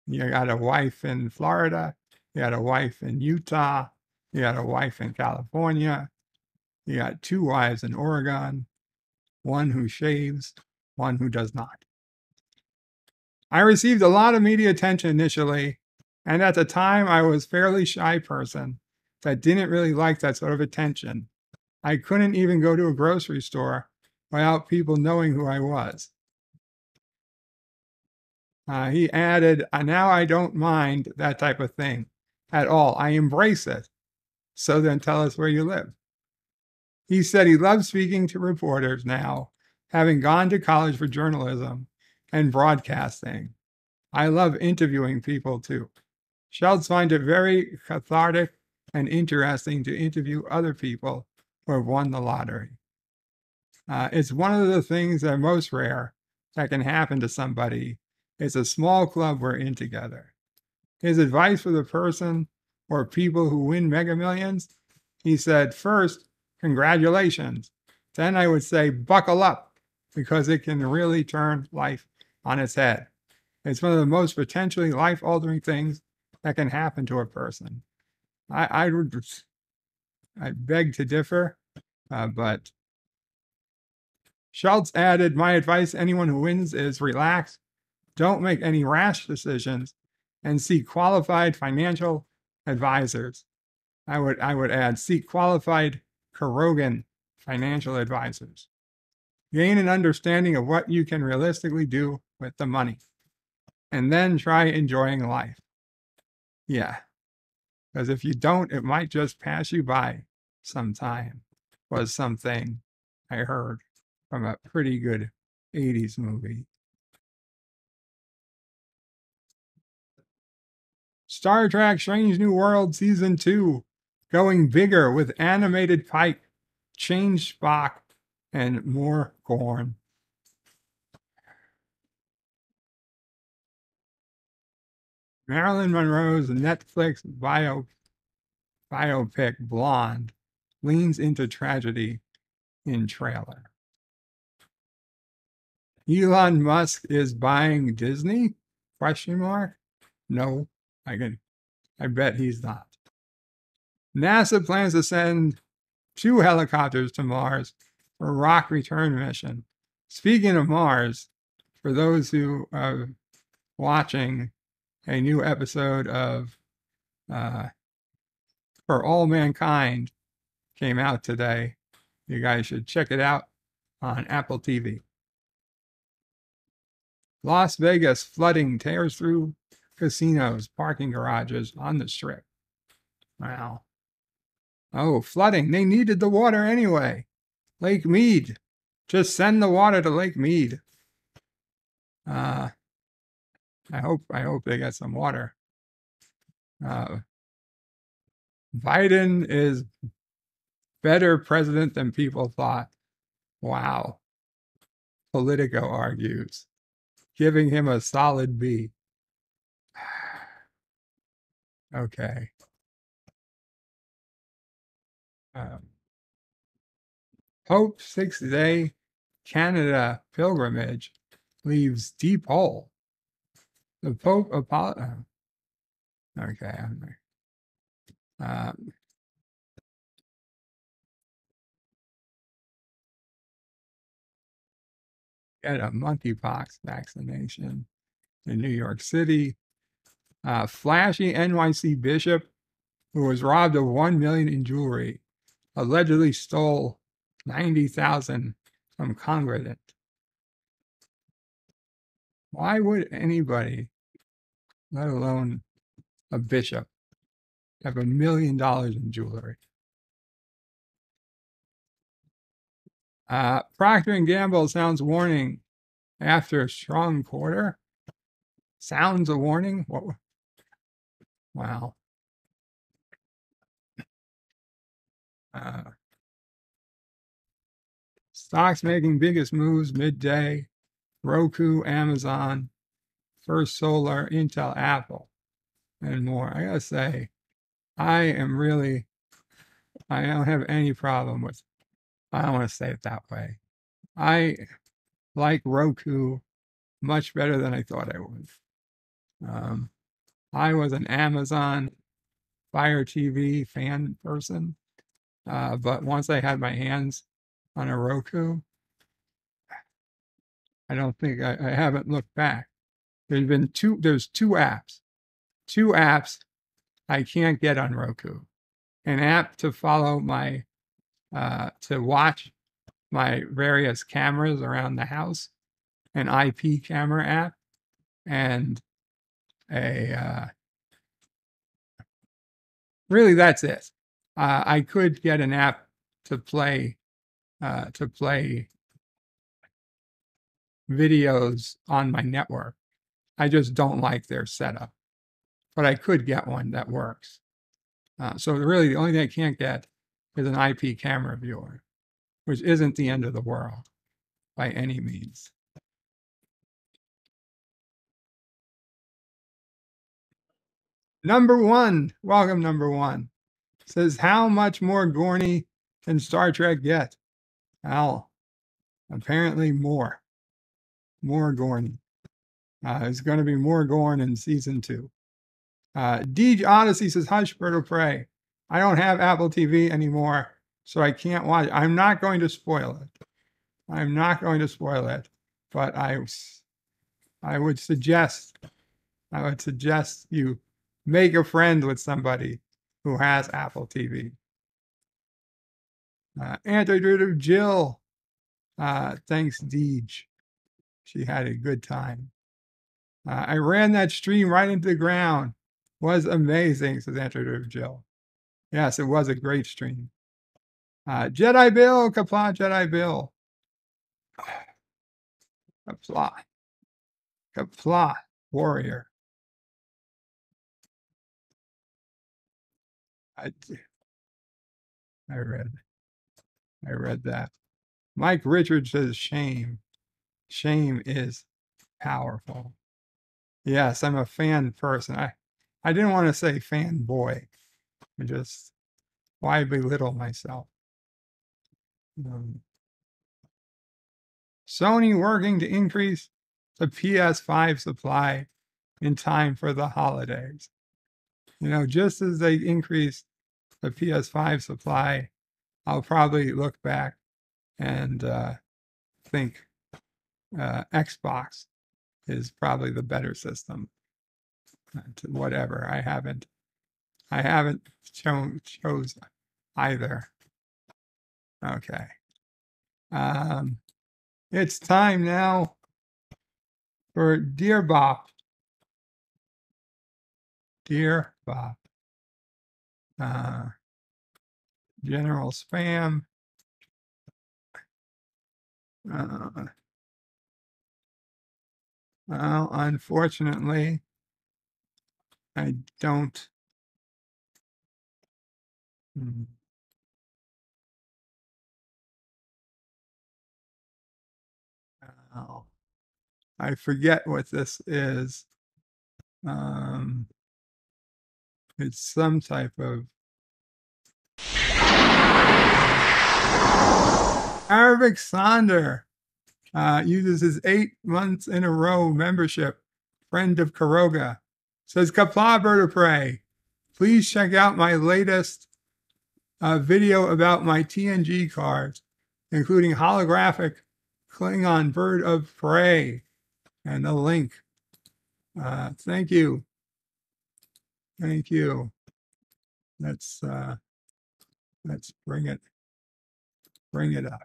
You got a wife in Florida, you got a wife in Utah, you got a wife in California, you got 2 wives in Oregon, one who shaves, one who does not. I received a lot of media attention initially, and at the time I was a fairly shy person that didn't really like that sort of attention. I couldn't even go to a grocery store without people knowing who I was. He added, now I don't mind that type of thing at all. I embrace it. So then tell us where you live. He said he loves speaking to reporters now, having gone to college for journalism and broadcasting. I love interviewing people too. Schultz finds it very cathartic and interesting to interview other people who have won the lottery. It's one of the things that are most rare that can happen to somebody. It's a small club we're in together. His advice for the person or people who win Mega Millions, he said, first, congratulations. Then I would say, buckle up, because it can really turn life on its head. It's one of the most potentially life-altering things that can happen to a person. I beg to differ, but Schultz added, my advice to anyone who wins is relax, don't make any rash decisions, and seek qualified financial advisors. I would add, seek qualified Karogan financial advisors. Gain an understanding of what you can realistically do with the money, and then try enjoying life. Yeah, because if you don't, it might just pass you by sometime, was something I heard from a pretty good 80s movie. Star Trek Strange New World Season 2, going bigger with animated Pike, changed Spock, and more Gorn. Marilyn Monroe's Netflix biopic Blonde leans into tragedy in trailer. Elon Musk is buying Disney? Question mark? No, I bet he's not. NASA plans to send 2 helicopters to Mars for a rock return mission. Speaking of Mars, for those who are watching a new episode of For All Mankind came out today. You guys should check it out on Apple TV. Las Vegas flooding tears through casinos, parking garages on the Strip. Wow. Oh, flooding. They needed the water anyway. Lake Mead. Just send the water to Lake Mead. I hope they get some water. Biden is better president than people thought. Wow. Politico argues, giving him a solid B. Okay. Pope's 6-day Canada pilgrimage leaves deep hole. The Pope okay. get a monkeypox vaccination in New York City. Flashy NYC bishop who was robbed of $1 million in jewelry allegedly stole $90,000 from congregant. Why would anybody, let alone a bishop, have $1 million in jewelry? Procter & Gamble sounds warning after a strong quarter. Sounds a warning? What? Wow. Stocks making biggest moves midday. Roku, Amazon, First Solar, Intel, Apple, and more. I gotta say, I don't have any problem with, I don't want to say it that way. I like Roku much better than I thought I would. I was an Amazon Fire TV fan person, but once I had my hands on a Roku, I don't think I haven't looked back. There's two apps I can't get on Roku. An app to follow my, to watch my various cameras around the house, an IP camera app, and really that's it. I could get an app to play videos on my network. I just don't like their setup, but I could get one that works. So really the only thing I can't get is an IP camera viewer, which isn't the end of the world by any means. Number one, welcome number one, says, how much more Gorny can Star Trek get? Well, apparently more Gorny. There's going to be more Gorn in season 2. Deej Odyssey says, hush, bird of prey. I don't have Apple TV anymore, so I can't watch it. I'm not going to spoil it. But I would suggest you make a friend with somebody who has Apple TV. Antidote Jill. Thanks, Deej. She had a good time. I ran that stream right into the ground. Was amazing, says Antidote Jill. Yes, it was a great stream. Jedi Bill, Qapla, Jedi Bill. Qapla, warrior. I read that. Mike Richards says shame. Shame is powerful. Yes, I'm a fan person. I didn't want to say fanboy. Why belittle myself? Sony working to increase the PS5 supply in time for the holidays. Just as they increase the PS5 supply, I'll probably look back and think Xbox is probably the better system. Whatever. I haven't chose either. Okay. It's time now for Dear Bop. Dear Bop. General spam. Well, unfortunately, I don't. I forget what this is. It's some type of Arabic Sonder uses his 8 months in a row membership. Friend of Karoga says, Qapla, bird of prey. Please check out my latest video about my TNG cards, including holographic Klingon Bird of Prey and the link. Thank you. Thank you. Let's bring it up.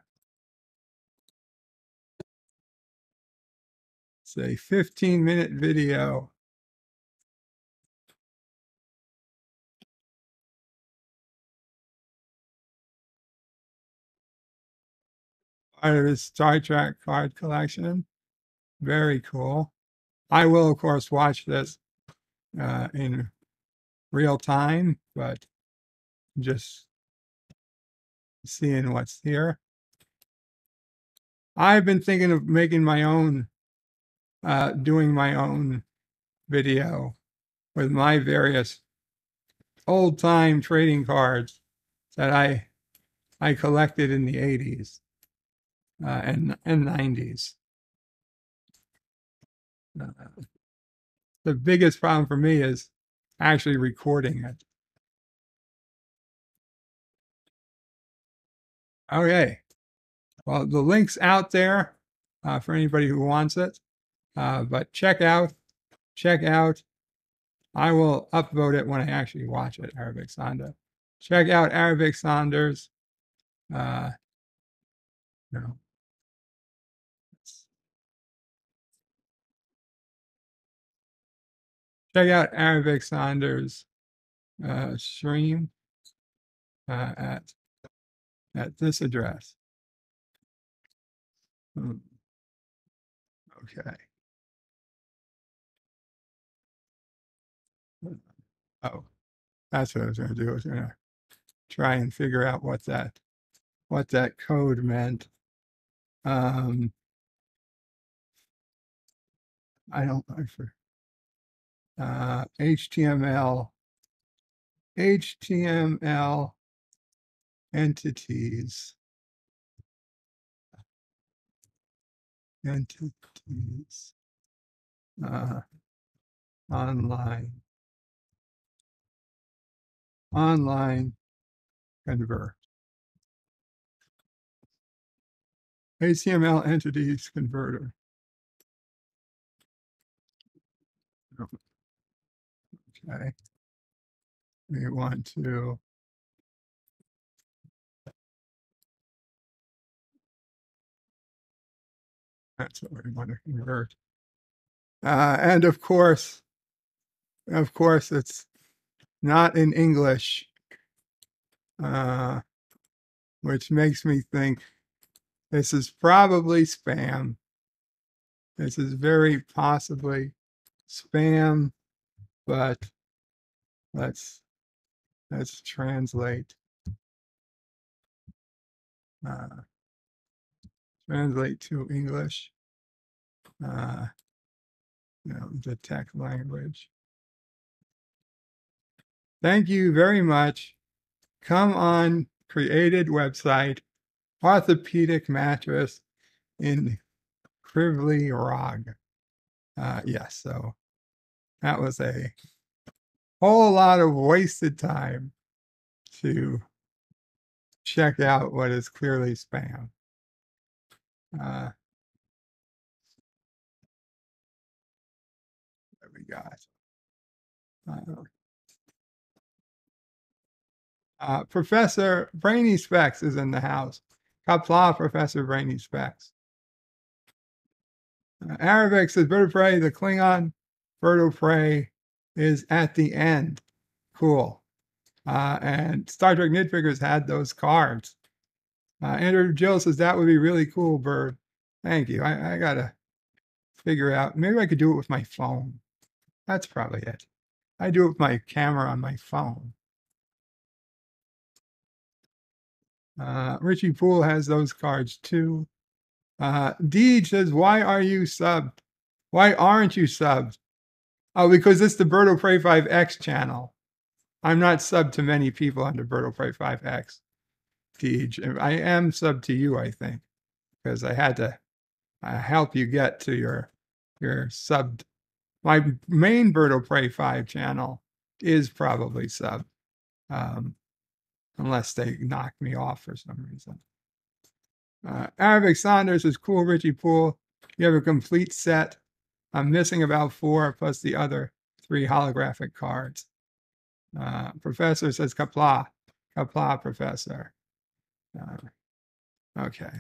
It's a 15-minute video. Part of his Star Trek card collection. Very cool. I will, of course, watch this in real time, but just seeing what's here. I've been thinking of making my own, doing my own video with my various old-time trading cards that I collected in the 80s and 90s. The biggest problem for me is actually recording it. Okay. Well, the link's out there for anybody who wants it. But check out. I will upvote it when I actually watch it, Arabic Sonda. Check out Arabic Saunders. No. Check out Arabic Saunders stream at this address. Okay. Oh, that's what I was going to do. I was going to try and figure out what that code meant. I don't know for HTML entities. Online convert. HTML entities converter. Okay. We want to that's what we want to convert. And of course, it's not in English, which makes me think this is probably spam. This is very possibly spam, but let's translate. Translate to English. The tech language. Thank you very much. Come on, created website, orthopedic mattress in Krivly Rog. Yes, so that was a whole lot of wasted time to check out what is clearly spam. What we got? Professor Brainy Specs is in the house. Qapla, Professor Brainy Specs. Arabic says Bird of Prey, the Klingon Bird of Prey is at the end. Cool. And Star Trek Nitpickers had those cards. Andrew Jill says that would be really cool, Bird. Thank you. I gotta figure out. Maybe I could do it with my phone. That's probably it. I do it with my camera on my phone. Richie Poole has those cards too. Deej says, why are you subbed? Why aren't you subbed? Oh, because it's the Bird of Prey 5X channel. I'm not subbed to many people under Bird of Prey 5X. Deej, I am subbed to you, I think, because I had to help you get to your subbed. My main Bird of Prey 5 channel is probably subbed. Unless they knock me off for some reason. Arabic Saunders is cool, Richie Poole. You have a complete set. I'm missing about 4 plus the other 3 holographic cards. Professor says Qapla. Qapla, Professor. Okay.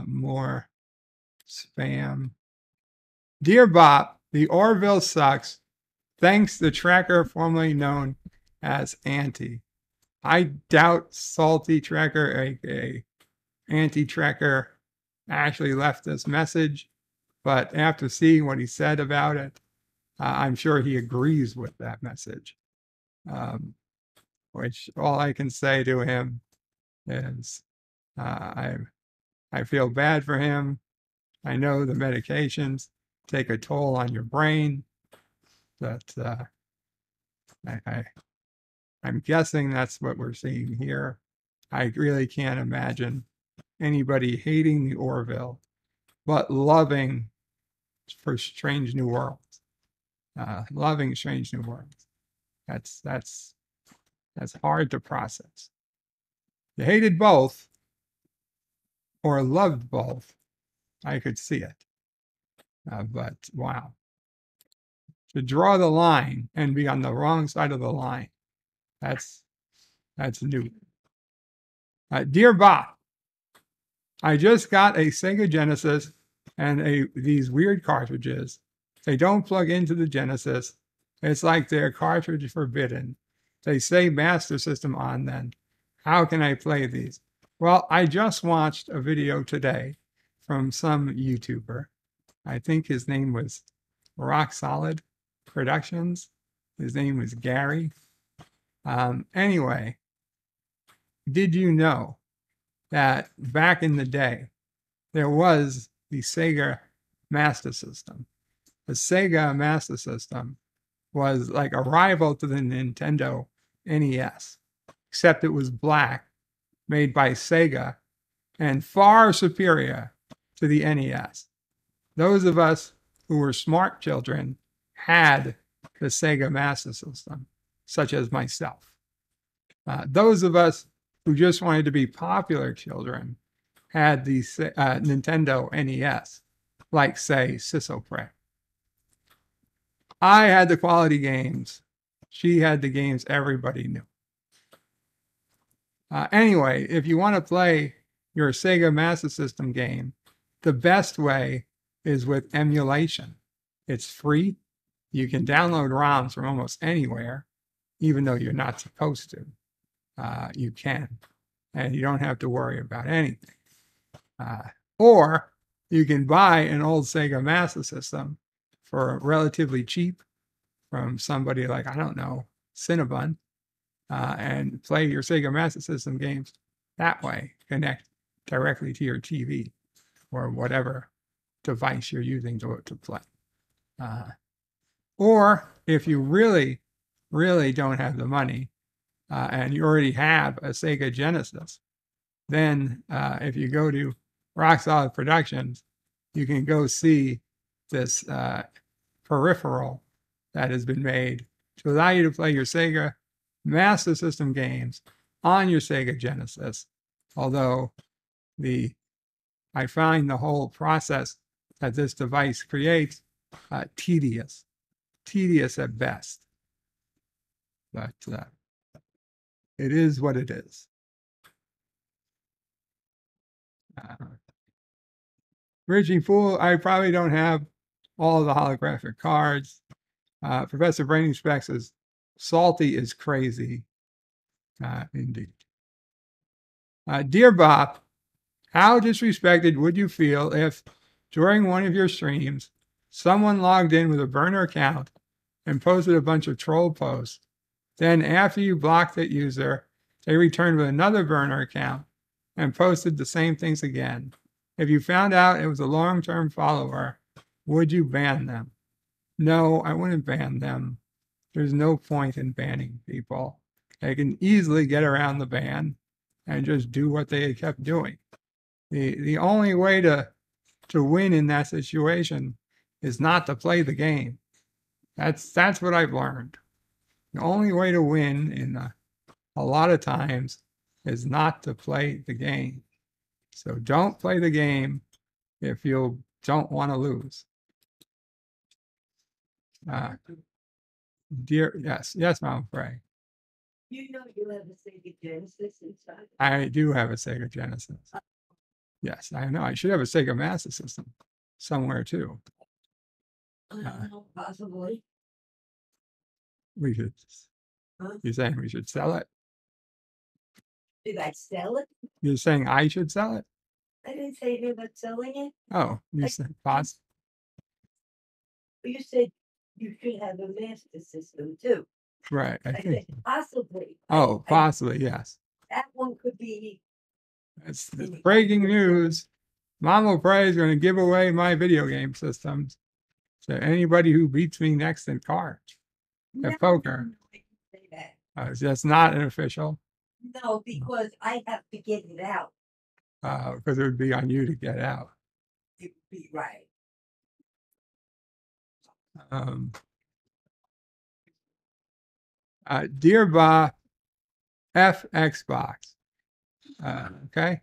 More spam. Dear Bop, the Orville sucks. Thanks the tracker formerly known as Auntie. I doubt Salty Tracker, aka Anti-Tracker, actually left this message, but after seeing what he said about it, I'm sure he agrees with that message. Which all I can say to him is I feel bad for him. I know the medications take a toll on your brain, but I'm guessing that's what we're seeing here. I really can't imagine anybody hating the Orville, but loving for Strange New Worlds. Loving Strange New Worlds. That's hard to process. You hated both or loved both, I could see it. But wow. To draw the line and be on the wrong side of the line, that's new. Dear Bop, I just got a Sega Genesis and these weird cartridges. They don't plug into the Genesis. It's like they're cartridge forbidden. They say Master System on them. How can I play these? Well, I just watched a video today from some YouTuber. I think his name was Rock Solid Productions. His name was Gary. Anyway, did you know that back in the day, there was the Sega Master System? The Sega Master System was like a rival to the Nintendo NES, except it was black, made by Sega, and far superior to the NES. Those of us who were smart children had the Sega Master System, such as myself. Those of us who just wanted to be popular children had the Nintendo NES, like, say, Sisopre. I had the quality games. She had the games everybody knew. Anyway, if you want to play your Sega Master System game, the best way is with emulation. It's free. You can download ROMs from almost anywhere, even though you're not supposed to. You can, and you don't have to worry about anything. Or you can buy an old Sega Master System for relatively cheap from somebody like, I don't know, Cinnabon, and play your Sega Master System games that way. Connect directly to your TV or whatever device you're using to play. Or if you really, really don't have the money and you already have a Sega Genesis, then if you go to Rock Solid Productions, you can go see this peripheral that has been made to allow you to play your Sega Master System games on your Sega Genesis. Although I find the whole process that this device creates tedious at best. But it is what it is. Richie Fool, I probably don't have all the holographic cards. Professor Braining Specs says, Salty is crazy. Indeed. Dear Bop, how disrespected would you feel if, during one of your streams, someone logged in with a burner account and posted a bunch of troll posts? Then after you blocked that user, they returned with another burner account and posted the same things again. If you found out it was a long-term follower, would you ban them? No, I wouldn't ban them. There's no point in banning people. They can easily get around the ban and just do what they kept doing. The only way to win in that situation is not to play the game. That's what I've learned. The only way to win in a lot of times is not to play the game. So don't play the game if you don't want to lose. Yes, Mom Frey. You know you have a Sega Genesis inside. I do have a Sega Genesis. Yes, I know. I should have a Sega Master System somewhere too. Possibly. We should. Huh? You're saying we should sell it? Did I sell it? You're saying I should sell it? I didn't say anything about selling it. Oh, you said possible. You said you should have a Master System too. Right. I I think. said possibly. Oh, possibly, yes. That one could be. It's breaking news. Mama Frey is going to give away my video game systems to anybody who beats me next in cards at poker. I can say that. That's not an official. No, because I have to get it out. Because it would be on you to get out. It would be right. Dear Bob, F Xbox. Okay.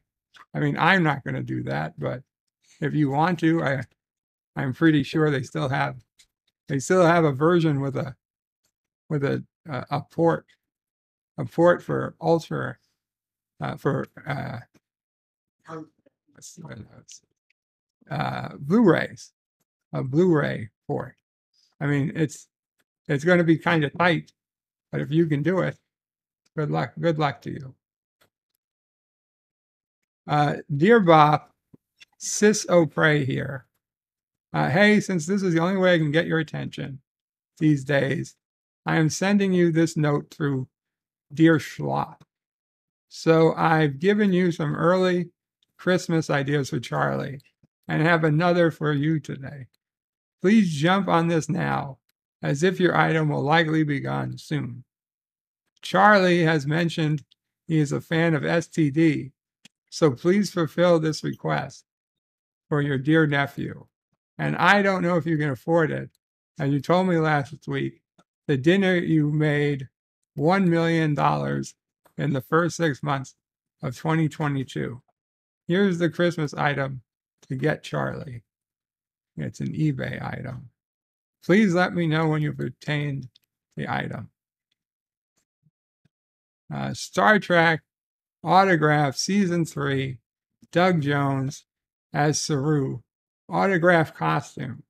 I mean, I'm not going to do that, but if you want to, I'm pretty sure they still have a version with a port for Ultra for Blu-rays, a Blu-ray port. I mean, it's going to be kind of tight, but if you can do it, good luck. Good luck to you. Dear Bob, Sis O'Prey here. Hey, since this is the only way I can get your attention these days, I am sending you this note through Dear Schlop. So I've given you some early Christmas ideas for Charlie and have another for you today. Please jump on this now, as if your item will likely be gone soon. Charlie has mentioned he is a fan of STD, so please fulfill this request for your dear nephew. And I don't know if you can afford it. And you told me last week the dinner you made $1 million in the first 6 months of 2022. Here's the Christmas item to get Charlie. It's an eBay item. Please let me know when you've obtained the item. Star Trek autograph season 3, Doug Jones as Saru, autograph costume.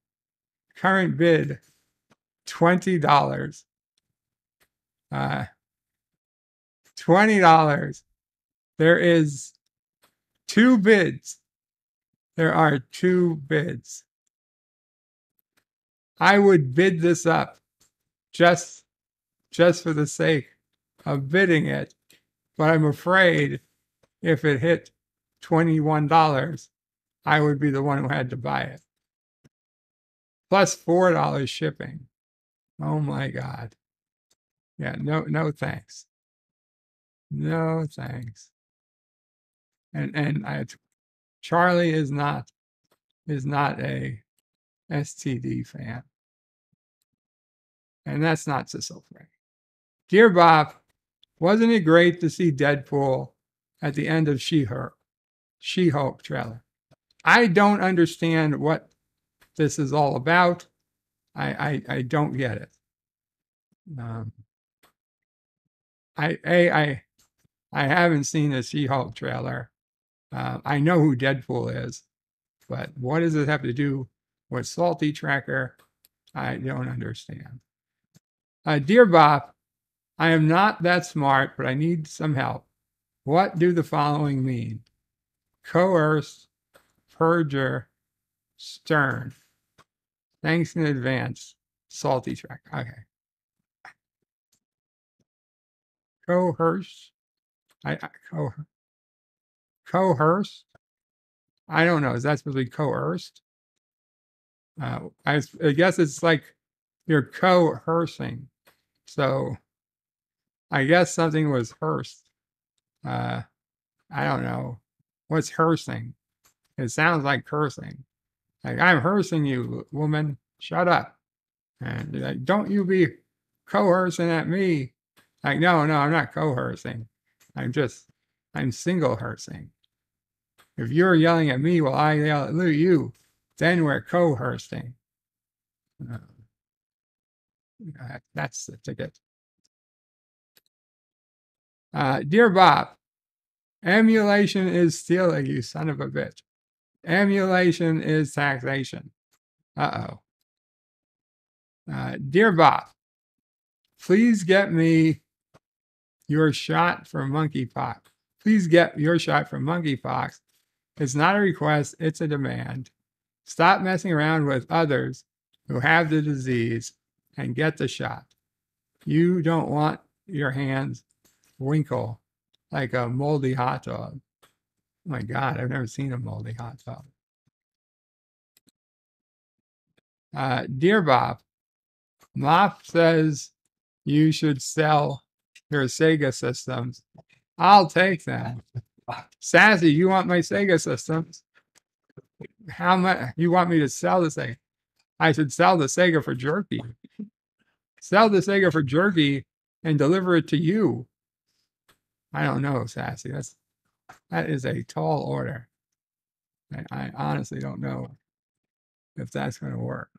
Current bid $20. $20. There is 2 bids. There are 2 bids. I would bid this up just for the sake of bidding it, but I'm afraid if it hit $21, I would be the one who had to buy it. Plus $4 shipping. Oh my God. Yeah, no thanks. No thanks. And Charlie is not a STD fan. And that's not so frank. Dear Bob, wasn't it great to see Deadpool at the end of She-Hulk trailer? I don't understand what this is all about. I don't get it. I haven't seen the She-Hulk trailer. I know who Deadpool is, but what does it have to do with Salty Tracker? I don't understand. Dear Bob, I am not that smart, but I need some help. What do the following mean? Coerce, perjure, stern. Thanks in advance, Salty Tracker. Okay. Coerce. Coerced? I don't know. Is that supposed to be coerced? I guess it's like you're coercing. So I guess something was hearsed. I don't know. What's hearsing? It sounds like cursing. Like, I'm hearsing you, woman. Shut up. And like, don't you be coercing at me. Like, no, I'm not coercing. I'm single hearsing. If you're yelling at me while I yell at you, then we're coercing. That's the ticket. Dear Bob, emulation is stealing, you son of a bitch. Emulation is taxation. Uh-oh. Dear Bob, please get me your shot for monkeypox. Please get your shot for monkeypox. It's not a request, it's a demand. Stop messing around with others who have the disease and get the shot. You don't want your hands wrinkle like a moldy hot dog. Oh my God, I've never seen a moldy hot dog. Dear Bob, Mop says you should sell your Sega systems. I'll take them. Sassy, you want my Sega systems? How much you want me to sell the Sega? I should sell the Sega for jerky. Sell the Sega for jerky and deliver it to you. I don't know, Sassy. That is a tall order. I honestly don't know if that's going to work.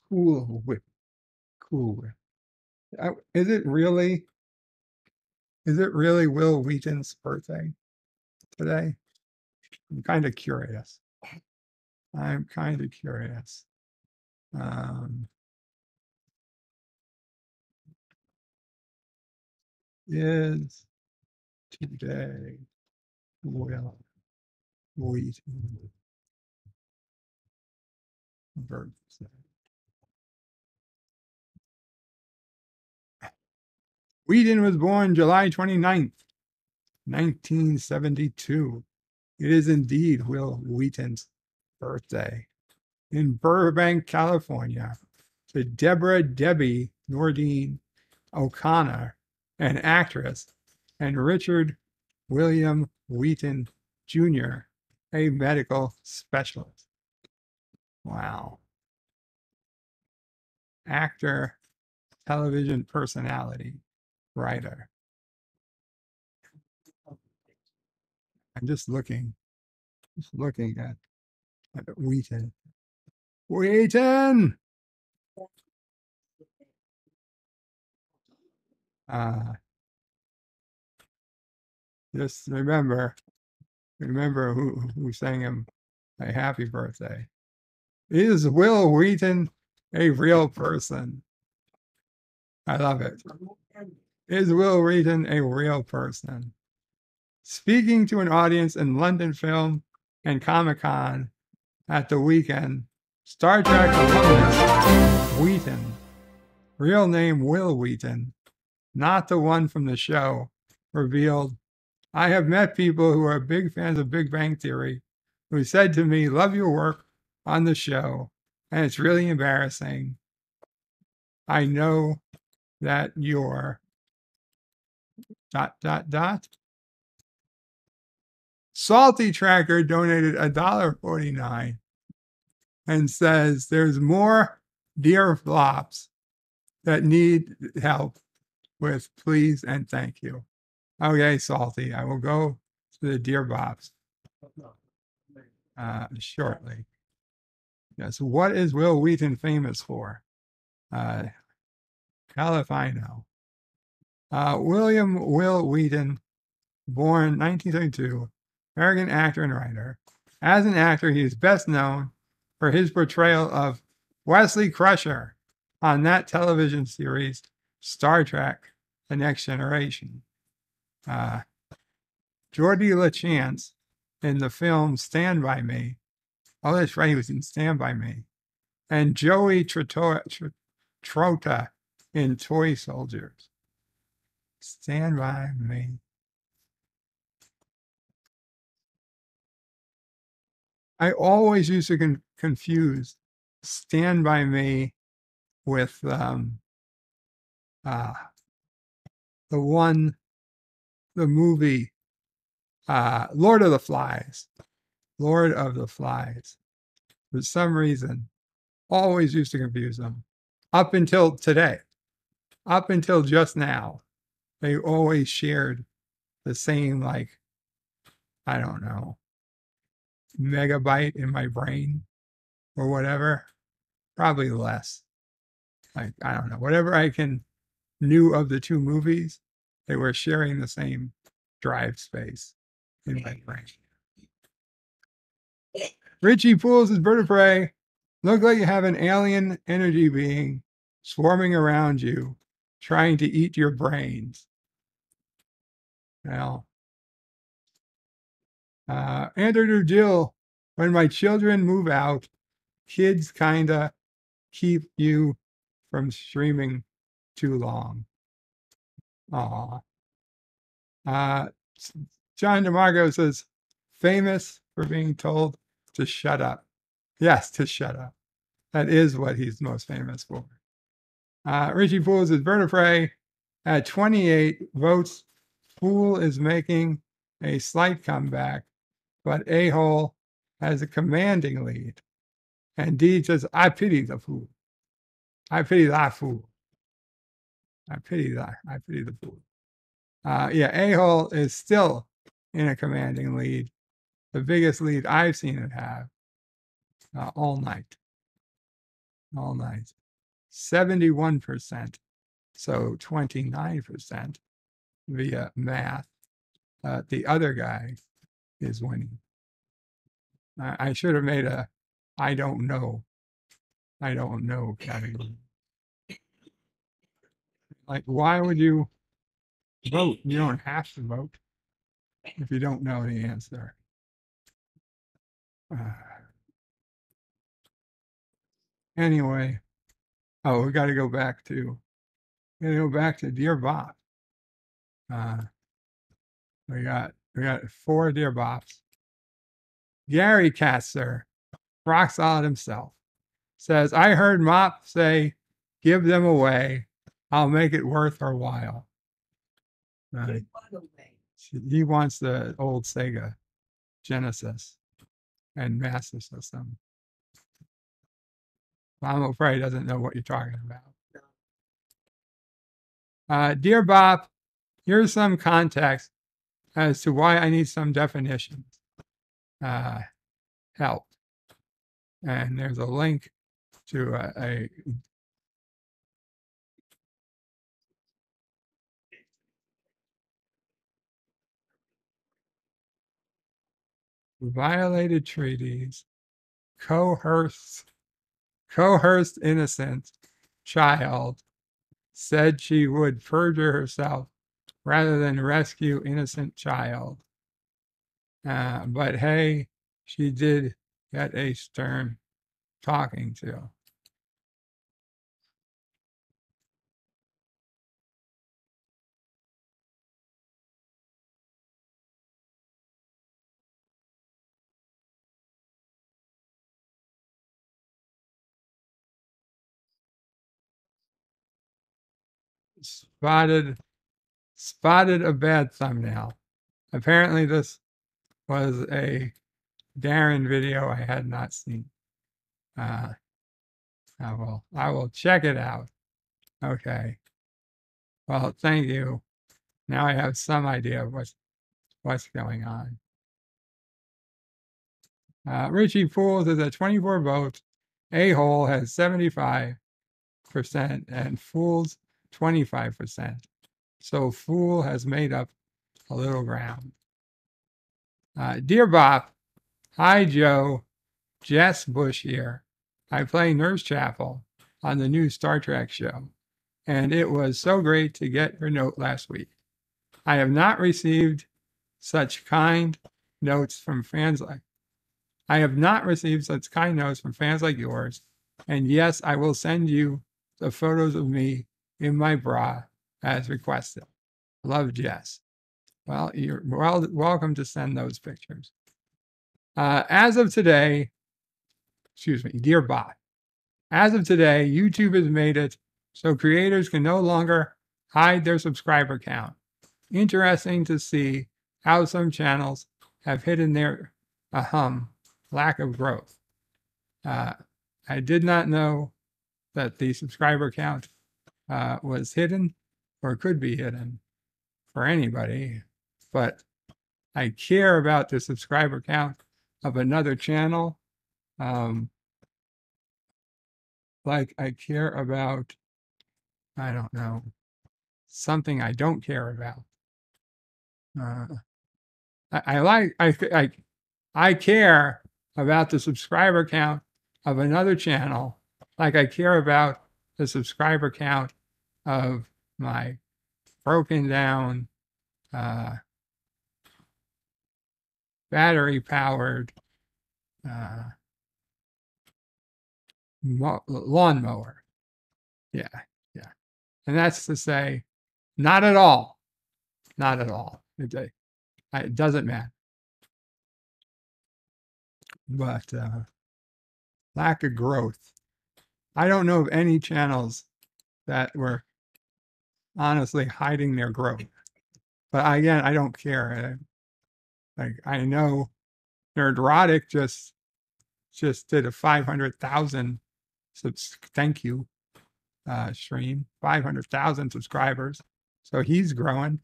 Cool Whip. Cool Whip. Is it really Will Wheaton's birthday today? I'm kind of curious. Is today Will Wheaton birthday? Wheaton was born July 29th, 1972. It is indeed Will Wheaton's birthday. In Burbank, California, to Deborah Debbie Nordine O'Connor, an actress, and Richard William Wheaton Jr., a medical specialist. Wow. Actor, television personality, writer. I'm just looking at Wheaton. Wheaton! Just remember who sang him a happy birthday. Is Will Wheaton a real person? I love it. Is Will Wheaton a real person? Speaking to an audience in London Film and Comic-Con at the weekend, Star Trek alumnus Wheaton, real name Will Wheaton, not the one from the show, revealed, I have met people who are big fans of Big Bang Theory who said to me, love your work on the show, and it's really embarrassing. I know that you're ... Salty Tracker donated $1.49 and says there's more Dear Bops that need help with please and thank you. Okay, Salty, I will go to the Dear Bops shortly. Yes, what is Will Wheaton famous for? Hell if I know. William Will Wheaton, born 1932, American actor and writer. As an actor, he is best known for his portrayal of Wesley Crusher on that television series, Star Trek, The Next Generation. Geordie LaChance in the film Stand By Me. Oh, that's right, he was in Stand By Me. And Joey Trota in Toy Soldiers. Stand By Me. I always used to confuse Stand By Me with the movie Lord of the Flies. Lord of the Flies. For some reason, always used to confuse them. Up until today. Up until just now. They always shared the same, like, I don't know, megabyte in my brain or whatever. Probably less. Like, I don't know, whatever I knew of the two movies, they were sharing the same drive space in my brain. Richie Pools is Bird of Prey. Look like you have an alien energy being swarming around you, trying to eat your brains. Well, Andrew Jill, when my children move out, kids kinda keep you from streaming too long. Aw. John DeMarco says, famous for being told to shut up. Yes, to shut up. That is what he's most famous for. Richie Fools is Bird of Prey. At 28 votes, Fool is making a slight comeback, but A-Hole has a commanding lead. And Deed says, I pity the fool. I pity thy fool. I pity the fool. Yeah, A-Hole is still in a commanding lead. The biggest lead I've seen it have all night. All night. 71%. So 29% via math. The other guy is winning. I should have made a I don't know category. Like, why would you vote? You don't have to vote if you don't know the answer. Anyway, oh, we got to go back to Dear Bops. We got 4 Dear Bops. Gary Katzer, rock solid himself, says, I heard Mop say, give them away. I'll make it worth our while. He wants the old Sega Genesis and Master System. Mama probably doesn't know what you're talking about. Dear Bob, here's some context as to why I need some definitions. Help. And there's a link to a violated treaties, coerced innocent child, said she would perjure herself rather than rescue innocent child. But hey, she did get a stern talking to. Spotted a bad thumbnail. Apparently this was a Darren video I had not seen. I will check it out. Okay. Well, thank you. Now I have some idea of what's going on. Richie Fools is at 24 votes. A-Hole has 75% and Fools 25%. So Fool has made up a little ground. Dear Bop, hi Joe, Jess Bush here. I play Nurse Chapel on the new Star Trek show, and it was so great to get your note last week. I have not received such kind notes from fans like yours, and yes, I will send you the photos of me in my bra as requested. Love, Jess. Well, you're welcome to send those pictures. As of today, Dear Bot, as of today, YouTube has made it so creators can no longer hide their subscriber count. Interesting to see how some channels have hidden their lack of growth. I did not know that the subscriber count was hidden or could be hidden for anybody. but I care about the subscriber count of another channel. Like I care about, I don't know, something I don't care about. I care about the subscriber count of another channel, like I care about the subscriber count of my broken down, battery powered lawnmower. Yeah. And that's to say, not at all. Not at all. It doesn't matter. But lack of growth. I don't know of any channels that were honestly hiding their growth. But again, I don't care. Like I know Nerdrotic just did a 500,000 thank you stream, 500,000 subscribers. So he's growing.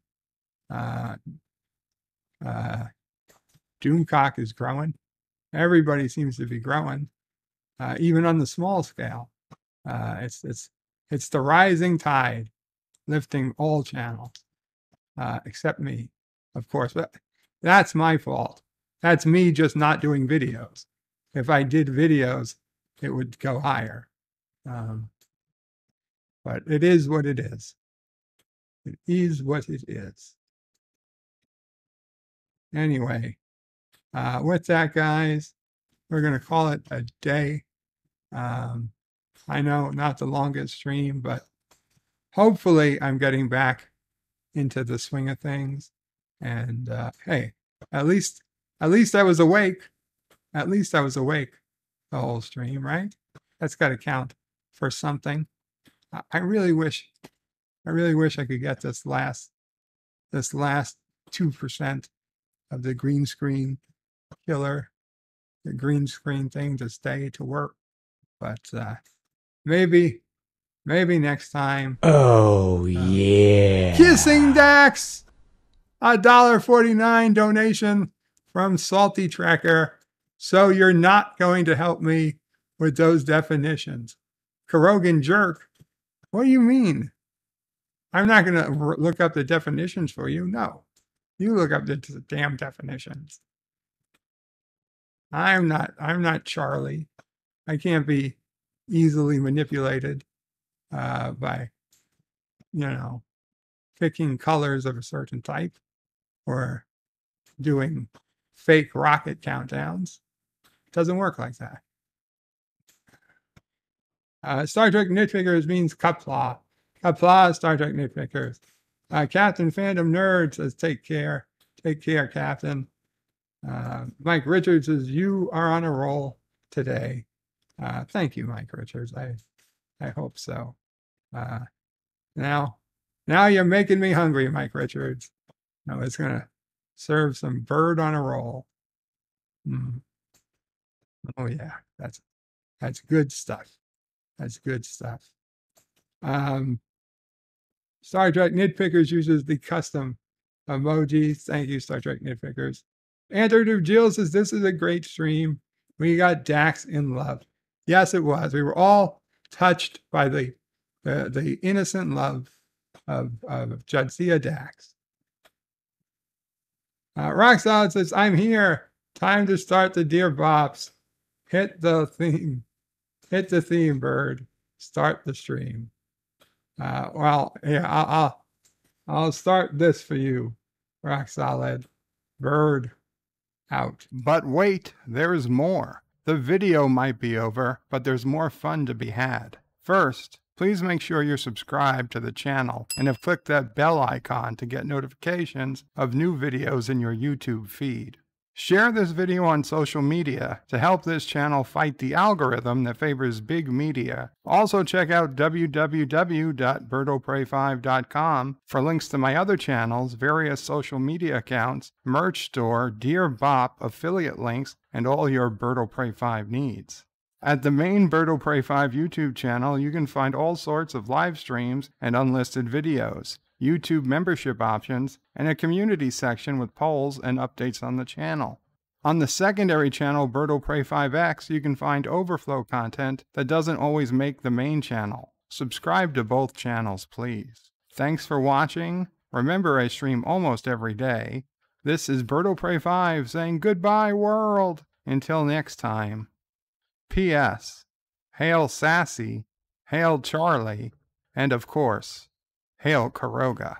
Doomcock is growing. Everybody seems to be growing, even on the small scale. It's the rising tide lifting all channels, except me, of course. But that's my fault. That's me just not doing videos. If I did videos, it would go higher. But it is what it is. It is what it is. Anyway, with that, guys, we're going to call it a day. I know not the longest stream, but hopefully I'm getting back into the swing of things. And hey, at least I was awake. At least I was awake the whole stream, right? That's got to count for something. I really wish I could get this last 2% of the green screen killer, the green screen thing to stay to work. But maybe next time. Oh yeah. Kissing Dax, $1.49 donation from Salty Tracker. So you're not going to help me with those definitions. Kurogan Jerk, what do you mean? I'm not going to look up the definitions for you. No, you look up the damn definitions. I'm not Charlie. I can't be easily manipulated by, picking colors of a certain type or doing fake rocket countdowns. It doesn't work like that. Star Trek Nitpickers means Qapla. Qapla, Star Trek Nitpickers. Captain Fandom Nerd says, take care. Take care, Captain. Mike Richards says, you are on a roll today. Thank you, Mike Richards. I hope so. Now you're making me hungry, Mike Richards. I was going to serve some bird on a roll. Oh, yeah. That's good stuff. That's good stuff. Star Trek Nitpickers uses the custom emojis. Thank you, Star Trek Nitpickers. Andrew Jill says, this is a great stream. We got Dax in love. Yes, it was. We were all touched by the innocent love of Jadzia Dax. Rock Solid says, I'm here. Time to start the Dear Bops. Hit the theme. Hit the theme, bird. Start the stream. Well, yeah, I'll start this for you, Rock Solid. Bird out. But wait, there's more. The video might be over, but there's more fun to be had. First, please make sure you're subscribed to the channel and have clicked that bell icon to get notifications of new videos in your YouTube feed. Share this video on social media to help this channel fight the algorithm that favors big media. Also check out www.birdoprey5.com for links to my other channels, various social media accounts, merch store, Dear Bop, affiliate links, and all your Birdo Prey 5 needs. At the main Birdo Prey 5 YouTube channel, you can find all sorts of live streams and unlisted videos. YouTube membership options, and a community section with polls and updates on the channel. On the secondary channel, Wordle Pray 5X, you can find overflow content that doesn't always make the main channel. Subscribe to both channels, please. Thanks for watching. Remember, I stream almost every day. This is Wordle Pray 5 saying goodbye, world. Until next time. P.S. Hail Sassy, hail Charlie, and of course, hail Karoga.